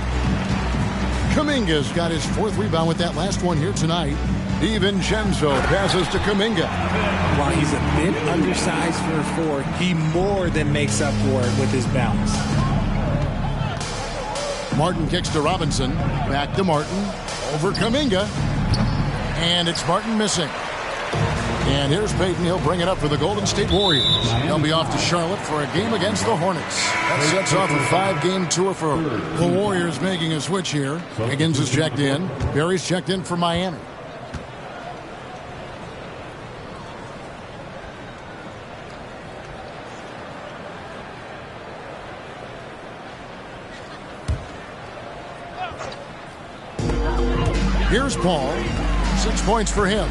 Kuminga's got his fourth rebound with that last one here tonight. DiVincenzo passes to Kuminga. While he's a bit undersized for a four, he more than makes up for it with his bounce. Martin kicks to Robinson. Back to Martin. Over Kuminga. And it's Martin missing. And here's Payton. He'll bring it up for the Golden State Warriors. They'll be off to Charlotte for a game against the Hornets. That sets off a 5-game tour for the Warriors, making a switch here. Higgins is checked in. Barry's checked in for Miami. Here's Paul. 6 points for him.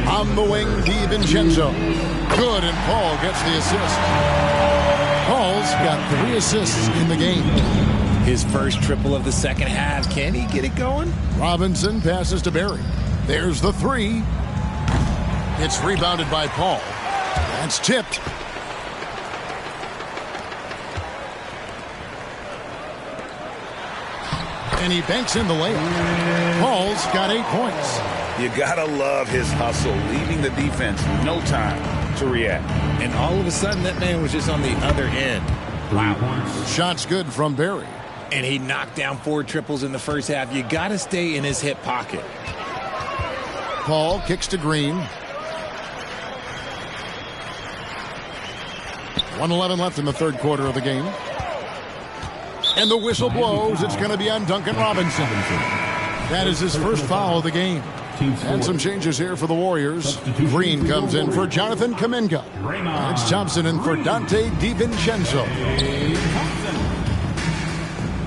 On the wing, DiVincenzo. Good, and Paul gets the assist. Paul's got 3 assists in the game. His first triple of the second half. Can he get it going? Robinson passes to Barry. There's the 3. It's rebounded by Paul. That's tipped. And he banks in the layup. Paul's got 8 points. You gotta love his hustle, leaving the defense no time to react. And all of a sudden, that man was just on the other end. Wow. Shot's good from Barry. And he knocked down 4 triples in the first half. You gotta stay in his hip pocket. Paul kicks to Green. 1:11 left in the third quarter of the game. And the whistle blows. It's going to be on Duncan Robinson. That is his first foul of the game. And some changes here for the Warriors. Green comes in for Jonathan Kuminga. It's Thompson in for Dante DiVincenzo.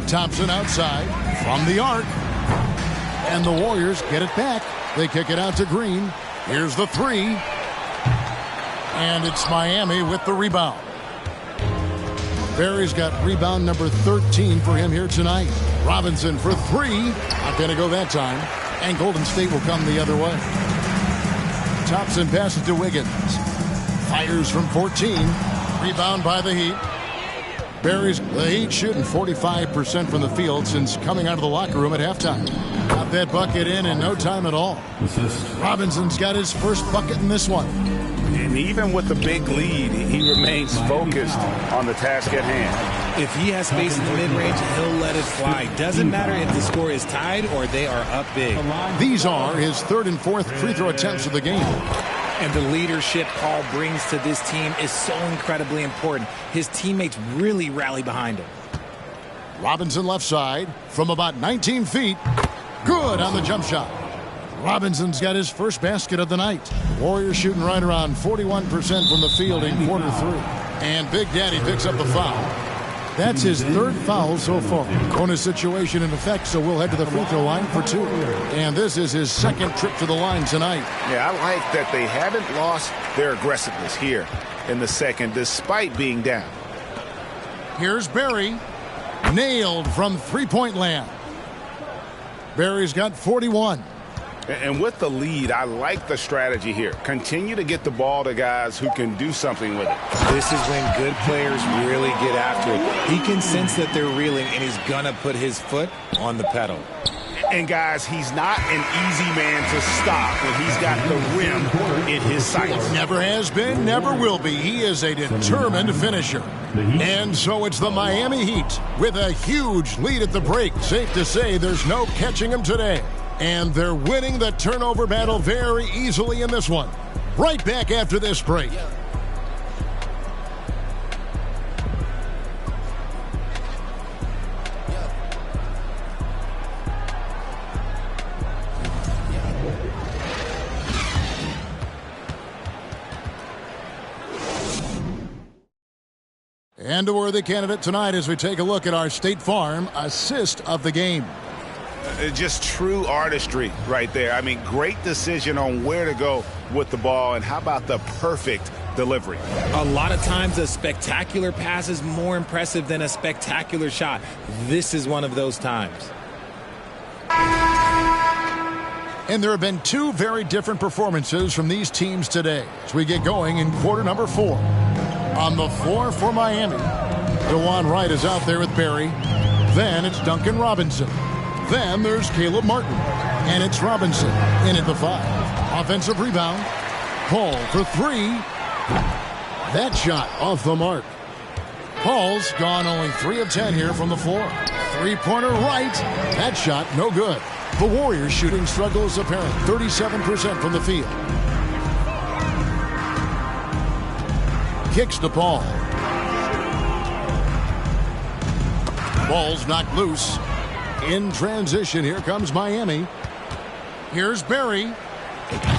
Thompson outside from the arc. And the Warriors get it back. They kick it out to Green. Here's the 3. And it's Miami with the rebound. Barry's got rebound number 13 for him here tonight. Robinson for 3. Not going to go that time. And Golden State will come the other way. Thompson passes to Wiggins. Fires from 14. Rebound by the Heat. The Heat shooting 45% from the field since coming out of the locker room at halftime. Got that bucket in no time at all. Robinson's got his first bucket in this one. And even with the big lead, he remains focused on the task at hand. If he has space in the mid-range, he'll let it fly. Doesn't matter if the score is tied or they are up big. These are his third and fourth free throw attempts of the game. And the leadership Paul brings to this team is so incredibly important. His teammates really rally behind him. Robinson left side from about 19 feet. Good on the jump shot. Robinson's got his first basket of the night. Warriors shooting right around 41% from the field in quarter 3. And Big Daddy picks up the foul. That's his third foul so far. Bonus situation in effect, so we'll head to the free throw line for 2. And this is his second trip to the line tonight. Yeah, I like that they haven't lost their aggressiveness here in the second, despite being down. Here's Barry. Nailed from three-point land. Barry's got 41. And with the lead, I like the strategy here. Continue to get the ball to guys who can do something with it. This is when good players really get after it. He can sense that they're reeling, and he's going to put his foot on the pedal. And guys, he's not an easy man to stop when he's got the rim in his sights. Never has been, never will be. He is a determined finisher. And so it's the Miami Heat with a huge lead at the break. Safe to say there's no catching him today. And they're winning the turnover battle very easily in this one. Right back after this break. And a worthy candidate tonight as we take a look at our State Farm assist of the game. Just true artistry right there. I mean, great decision on where to go with the ball, and how about the perfect delivery? A lot of times a spectacular pass is more impressive than a spectacular shot. This is one of those times. And there have been two very different performances from these teams today as we get going in quarter number 4. On the floor for Miami, DeJuan Wright is out there with Barry. Then it's Duncan Robinson. Then there's Caleb Martin. And it's Robinson in at the 5. Offensive rebound. Paul for 3. That shot off the mark. Paul's gone only 3 of 10 here from the floor. Three-pointer right. That shot no good. The Warriors shooting struggle is apparent. 37% from the field. Kicks to Paul. Ball's knocked loose. In transition, here comes Miami. Here's Barry.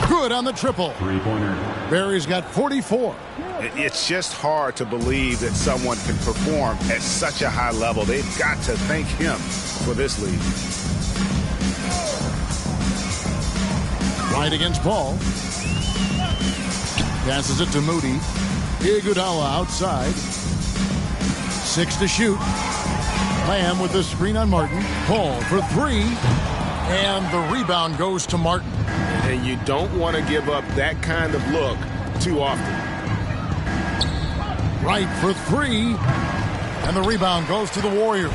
Good on the triple. Three-pointer. Barry's got 44. It's just hard to believe that someone can perform at such a high level. They've got to thank him for this lead. Right against Paul. Passes it to Moody. Iguodala outside. 6 to shoot. Lamb with the screen on Martin. Paul for 3. And the rebound goes to Martin. And you don't want to give up that kind of look too often. Right for 3. And the rebound goes to the Warriors.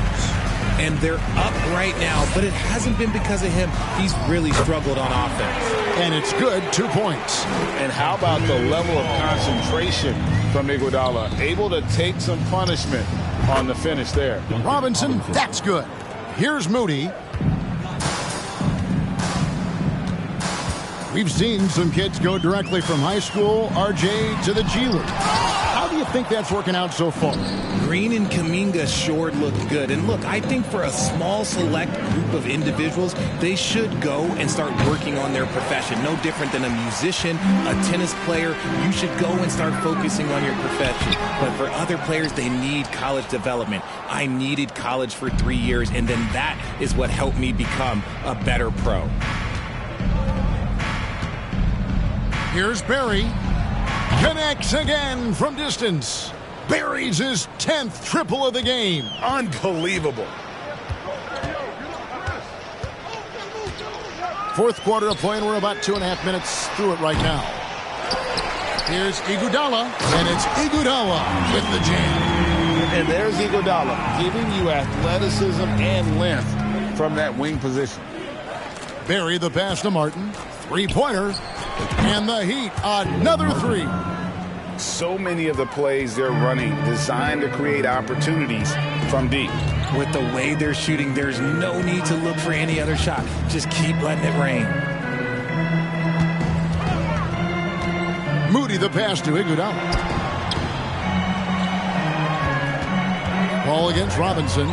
And they're up right now, but it hasn't been because of him. He's really struggled on offense. And it's good, 2 points. And how about the level of concentration from Iguodala? Able to take some punishment on the finish there. Robinson, that's good. Here's Moody. We've seen some kids go directly from high school, RJ, to the G League. How do you think that's working out so far? Green and Kuminga sure look good. And look, I think for a small select group of individuals, they should go and start working on their profession. No different than a musician, a tennis player. You should go and start focusing on your profession. But for other players, they need college development. I needed college for 3 years, and then that is what helped me become a better pro. Here's Barry. Connects again from distance. Barry's his 10th triple of the game. Unbelievable. Fourth quarter of play, and we're about 2.5 minutes through it right now. Here's Iguodala, and it's Iguodala with the jam. And there's Iguodala giving you athleticism and length from that wing position. Barry the pass to Martin. Three-pointer. And the Heat, another 3. So many of the plays they're running designed to create opportunities from deep. With the way they're shooting, there's no need to look for any other shot. Just keep letting it rain. Moody the pass to Iguodala. Ball against Robinson.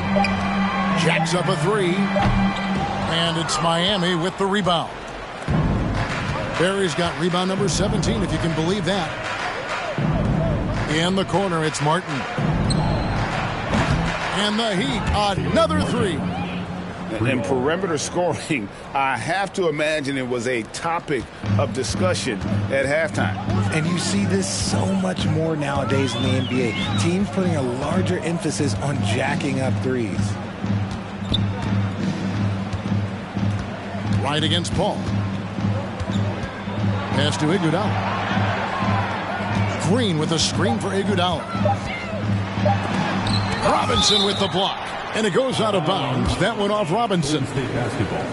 Jacks up a 3. And it's Miami with the rebound. Barry's got rebound number 17, if you can believe that. In the corner, it's Martin. And the Heat, another 3. And perimeter scoring, I have to imagine it was a topic of discussion at halftime. And you see this so much more nowadays in the NBA. Teams putting a larger emphasis on jacking up threes. Right against Paul. Pass to Iguodala. Green with a screen for Iguodala. Robinson with the block. And it goes out of bounds. That went off Robinson. State basketball.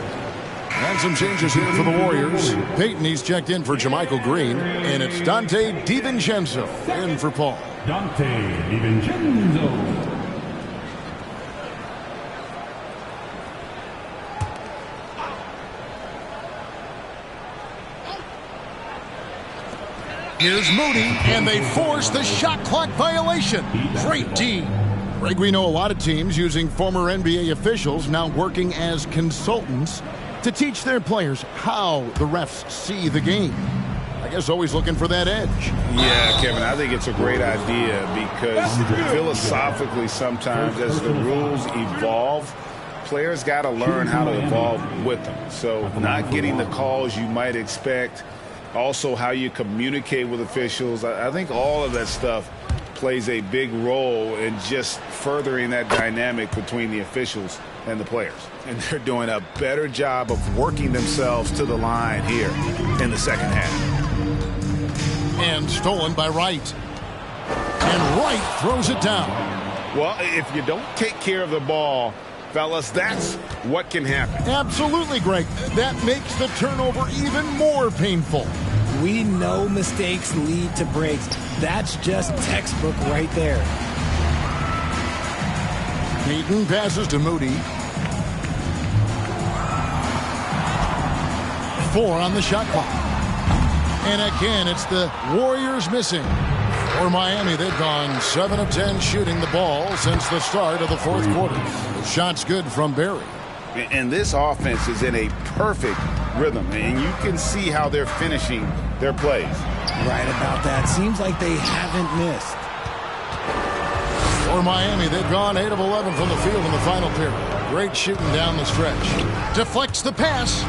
some changes here for the Warriors. Peyton, he's checked in for Jermichael Green, and it's Dante DiVincenzo in for Paul. Dante DiVincenzo. Here's Moody, and they force the shot clock violation. Great D. Greg, we know a lot of teams using former NBA officials now working as consultants to teach their players how the refs see the game. I guess always looking for that edge. Yeah, Kevin, I think it's a great idea because philosophically sometimes as the rules evolve, players got to learn how to evolve with them. So not getting the calls you might expect, also how you communicate with officials. I think all of that stuff plays a big role in just furthering that dynamic between the officials and the players. And they're doing a better job of working themselves to the line here in the second half. And stolen by Wright. And Wright throws it down. Well, if you don't take care of the ball, fellas, that's what can happen. Absolutely, Greg. That makes the turnover even more painful. We know mistakes lead to breaks. That's just textbook right there. Peyton passes to Moody. 4 on the shot clock. And again, it's the Warriors missing. For Miami, they've gone 7 of 10 shooting the ball since the start of the fourth quarter. The shot's good from Barry. And this offense is in a perfect rhythm, and you can see how they're finishing their plays. Right about that. Seems like they haven't missed. For Miami, they've gone 8 of 11 from the field in the final period. Great shooting down the stretch. Deflects the pass.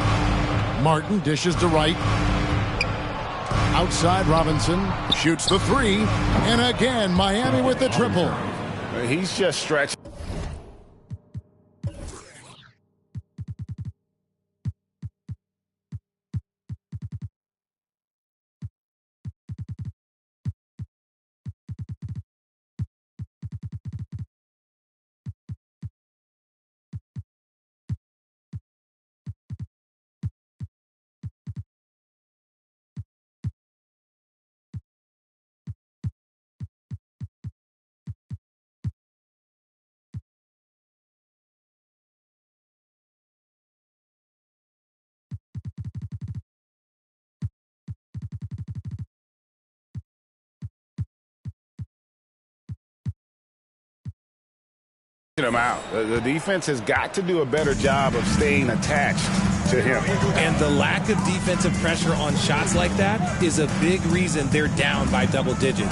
Martin dishes to Wright. Outside Robinson. Shoots the 3. And again, Miami with the triple. He's just stretching. Him out. The defense has got to do a better job of staying attached to him. And the lack of defensive pressure on shots like that is a big reason they're down by double digits.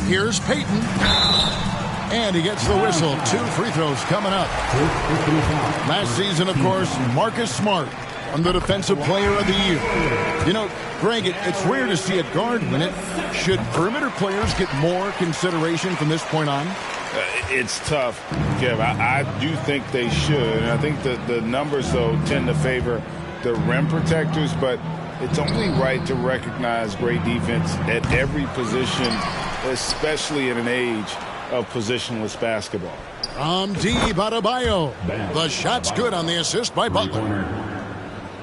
Here's Peyton. And he gets the whistle. 2 free throws coming up. Last season, of course, Marcus Smart won the Defensive Player of the Year. You know, Greg, it's rare to see a guard win it. Should perimeter players get more consideration from this point on? It's tough, Kev. I do think they should. And I think that the numbers, though, tend to favor the rim protectors. But it's only right to recognize great defense at every position, especially in an age of positionless basketball. From D. Adebayo. The shot's good on the assist by Butler.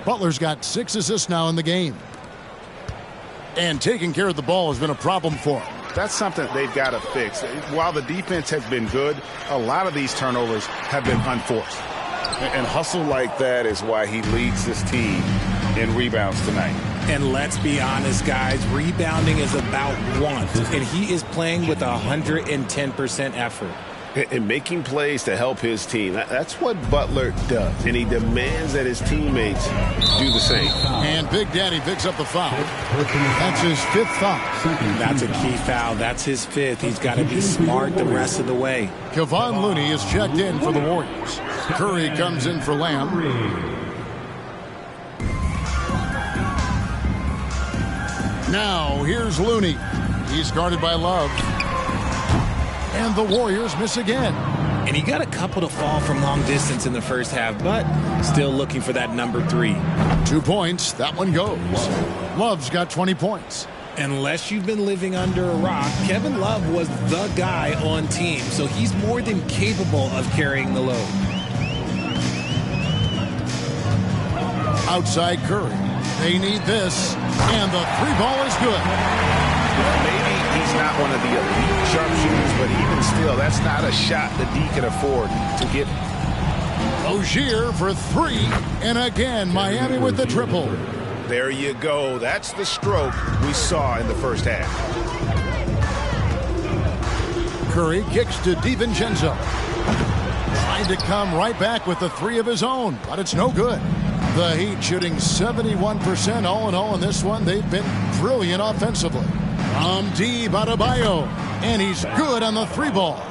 Butler's got 6 assists now in the game. And taking care of the ball has been a problem for him. That's something they've got to fix. While the defense has been good, a lot of these turnovers have been unforced. And hustle like that is why he leads this team in rebounds tonight. And let's be honest, guys, rebounding is about want. And he is playing with 110% effort. And making plays to help his team. That's what Butler does. And he demands that his teammates do the same. And Big Daddy picks up the foul. That's his 5th foul. That's a key foul. That's his 5th. He's got to be smart the rest of the way. Kevon Looney is checked in for the Warriors. Curry comes in for Lamb. Now, here's Looney. He's guarded by Love. And the Warriors miss again. And he got a couple to fall from long distance in the first half, but still looking for that number 3. 2 points. That one goes. Love's got 20 points. Unless you've been living under a rock, Kevin Love was the guy on team, so he's more than capable of carrying the load. Outside Curry. They need this. And the three ball is good. Maybe he's not one of the elite sharpshooters, but even still, that's not a shot that D can afford to get. Rozier for three. And again, Miami with the triple. There you go. That's the stroke we saw in the first half. Curry kicks to DiVincenzo. Trying to come right back with the three of his own, but it's no good. The Heat shooting 71% all in all in this one. They've been brilliant offensively. Deep Adebayo, and he's good on the three ball.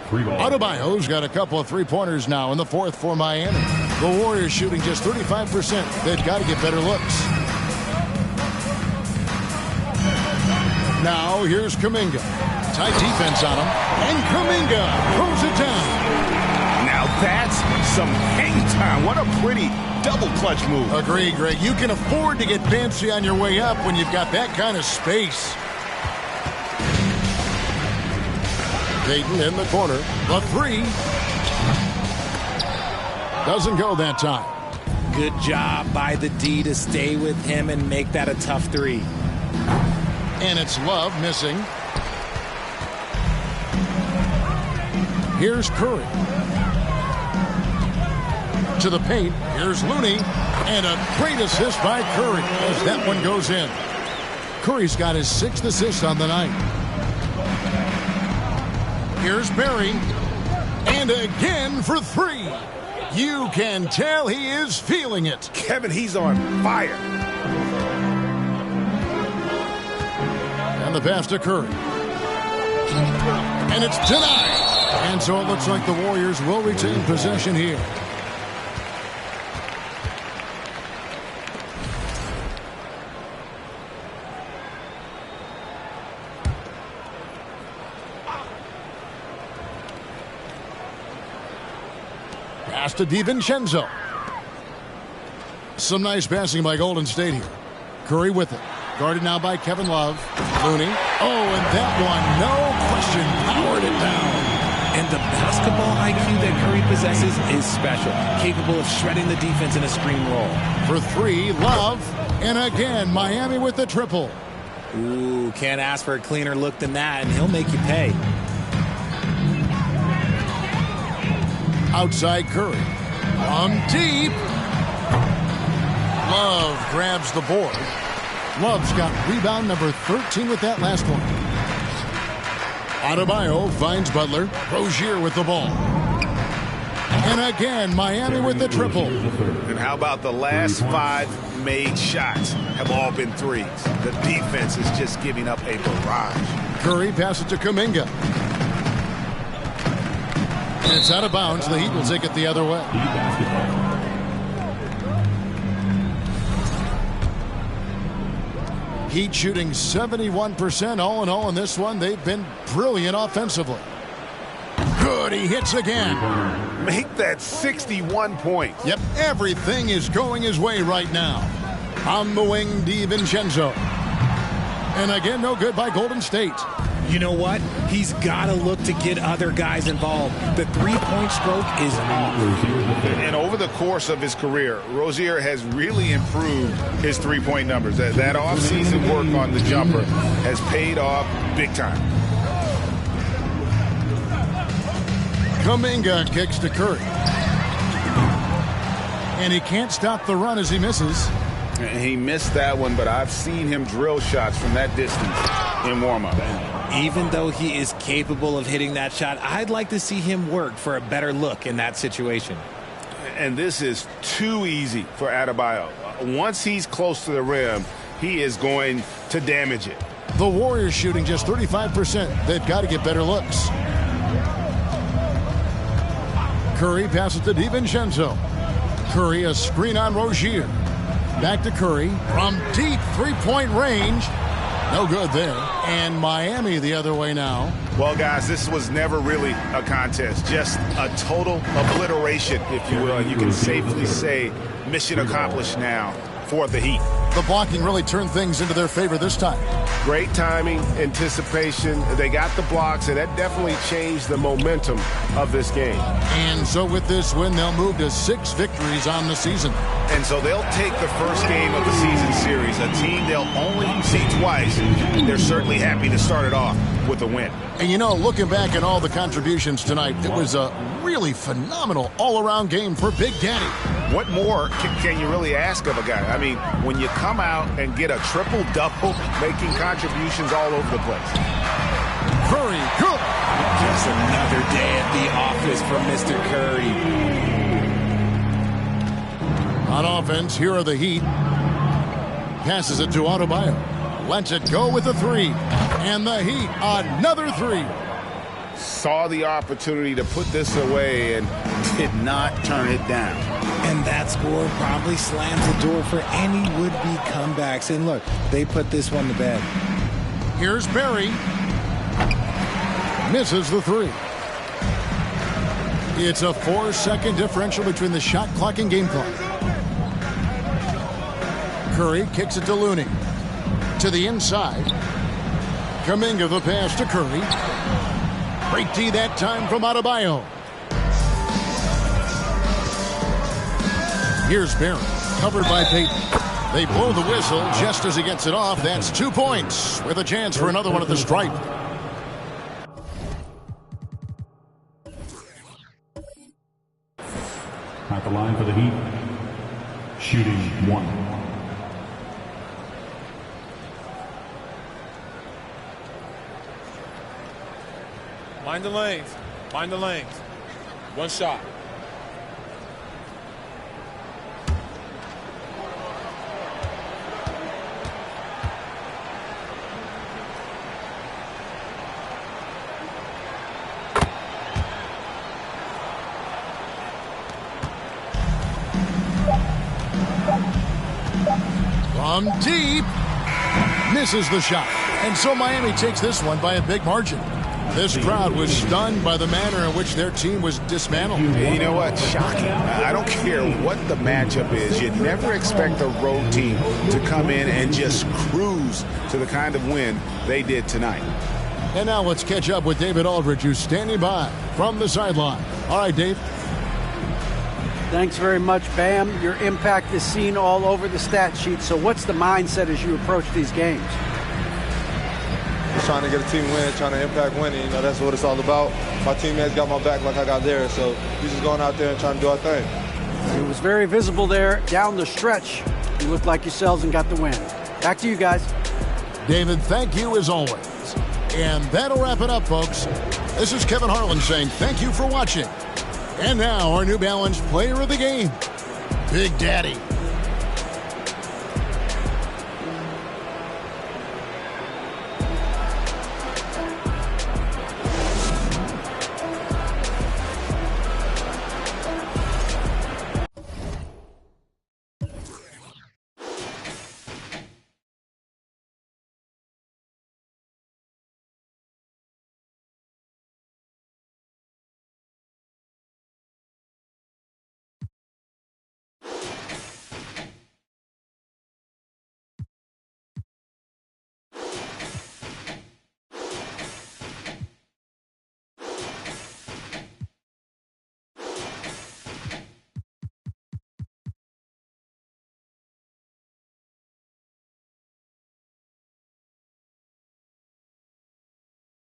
Adebayo's got a couple of three-pointers now in the fourth for Miami. The Warriors shooting just 35%. They've got to get better looks. Now here's Kuminga. Tight defense on him, and Kuminga throws it down. Now that's some hang time. What a pretty double clutch move. Agree, Greg. You can afford to get fancy on your way up when you've got that kind of space. Dayton in the corner. The three. Doesn't go that time. Good job by the D to stay with him and make that a tough three. And it's Love missing. Here's Curry. To the paint. Here's Looney. And a great assist by Curry as that one goes in. Curry's got his 6th assist on the night. Here's Barry. And again for three. You can tell he is feeling it. Kevin, he's on fire. And the pass to Curry. And it's denied. And so it looks like the Warriors will retain possession here. Pass to DiVincenzo. Some nice passing by Golden State here. Curry with it. Guarded now by Kevin Love. Looney. Oh, and that one, no question, powered it down. And the basketball IQ that Curry possesses is special. Capable of shredding the defense in a screen roll. For three, Love. And again, Miami with the triple. Ooh, can't ask for a cleaner look than that, and he'll make you pay. Outside Curry. From deep. Love grabs the board. Love's got rebound number 13 with that last one. Adebayo finds Butler. Rozier with the ball. And again, Miami with the triple. And how about the last 5 made shots have all been threes? The defense is just giving up a barrage. Curry passes to Kuminga. And it's out of bounds. The Heat will take it the other way. Heat shooting 71% all in all in this one. They've been brilliant offensively. Good, he hits again. Make that 61 points. Yep, everything is going his way right now. On the wing, DiVincenzo. And again, no good by Golden State. You know what? He's got to look to get other guys involved. The three-point stroke is off. And over the course of his career, Rozier has really improved his three-point numbers. That off-season work on the jumper has paid off big time. Kuminga kicks to Curry. And he can't stop the run as he misses. He missed that one, but I've seen him drill shots from that distance in warm-up. Even though he is capable of hitting that shot, I'd like to see him work for a better look in that situation. And this is too easy for Adebayo. Once he's close to the rim, he is going to damage it. The Warriors shooting just 35%. They've got to get better looks. Curry passes to DiVincenzo. Curry, a screen on Rozier. Back to Curry from deep three-point range. No good there. And Miami the other way now. Well, guys, this was never really a contest. Just a total obliteration, if you will. You can safely say mission accomplished now for the Heat. The blocking really turned things into their favor this time. Great timing, anticipation. They got the blocks, and that definitely changed the momentum of this game. And so with this win, they'll move to 6 victories on the season. And so they'll take the first game of the season series, a team they'll only see twice. They're certainly happy to start it off with a win. And you know, looking back at all the contributions tonight, it was a really phenomenal all-around game for Big Daddy. What more can you really ask of a guy? I mean, when you come out and get a triple-double, making contributions all over the place. Curry, good. Just another day at the office for Mr. Curry. On offense, here are the Heat. Passes it to Adebayo. Lets it go with a 3. And the Heat, another 3. Saw the opportunity to put this away and did not turn it down. And that score probably slams the door for any would-be comebacks. And look, they put this one to bed. Here's Barry. Misses the 3. It's a 4-second differential between the shot clock and game clock. Curry kicks it to Looney. To the inside. Kuminga the pass to Curry. Great D that time from Adebayo. Here's Barry, covered by Payton. They blow the whistle just as he gets it off. That's 2 points with a chance for another one at the stripe. At the line for the Heat, shooting 1. Mind the lanes. Mind the lanes. One shot. From deep. Misses the shot. And so Miami takes this one by a big margin. This crowd was stunned by the manner in which their team was dismantled. You know what? Shocking. I don't care what the matchup is. You never expect a road team to come in and just cruise to the kind of win they did tonight. And now let's catch up with David Aldridge, who's standing by from the sideline. All right, Dave. Thanks very much, Bam. Your impact is seen all over the stat sheet. So what's the mindset as you approach these games? Just trying to get a team win, trying to impact winning. You know, that's what it's all about. My teammates got my back like I got theirs, so we're just going out there and trying to do our thing. It was very visible there down the stretch. You looked like yourselves and got the win. Back to you guys. David, thank you as always. And that'll wrap it up, folks. This is Kevin Harlan saying thank you for watching. And now our New Balance player of the game, Big Daddy.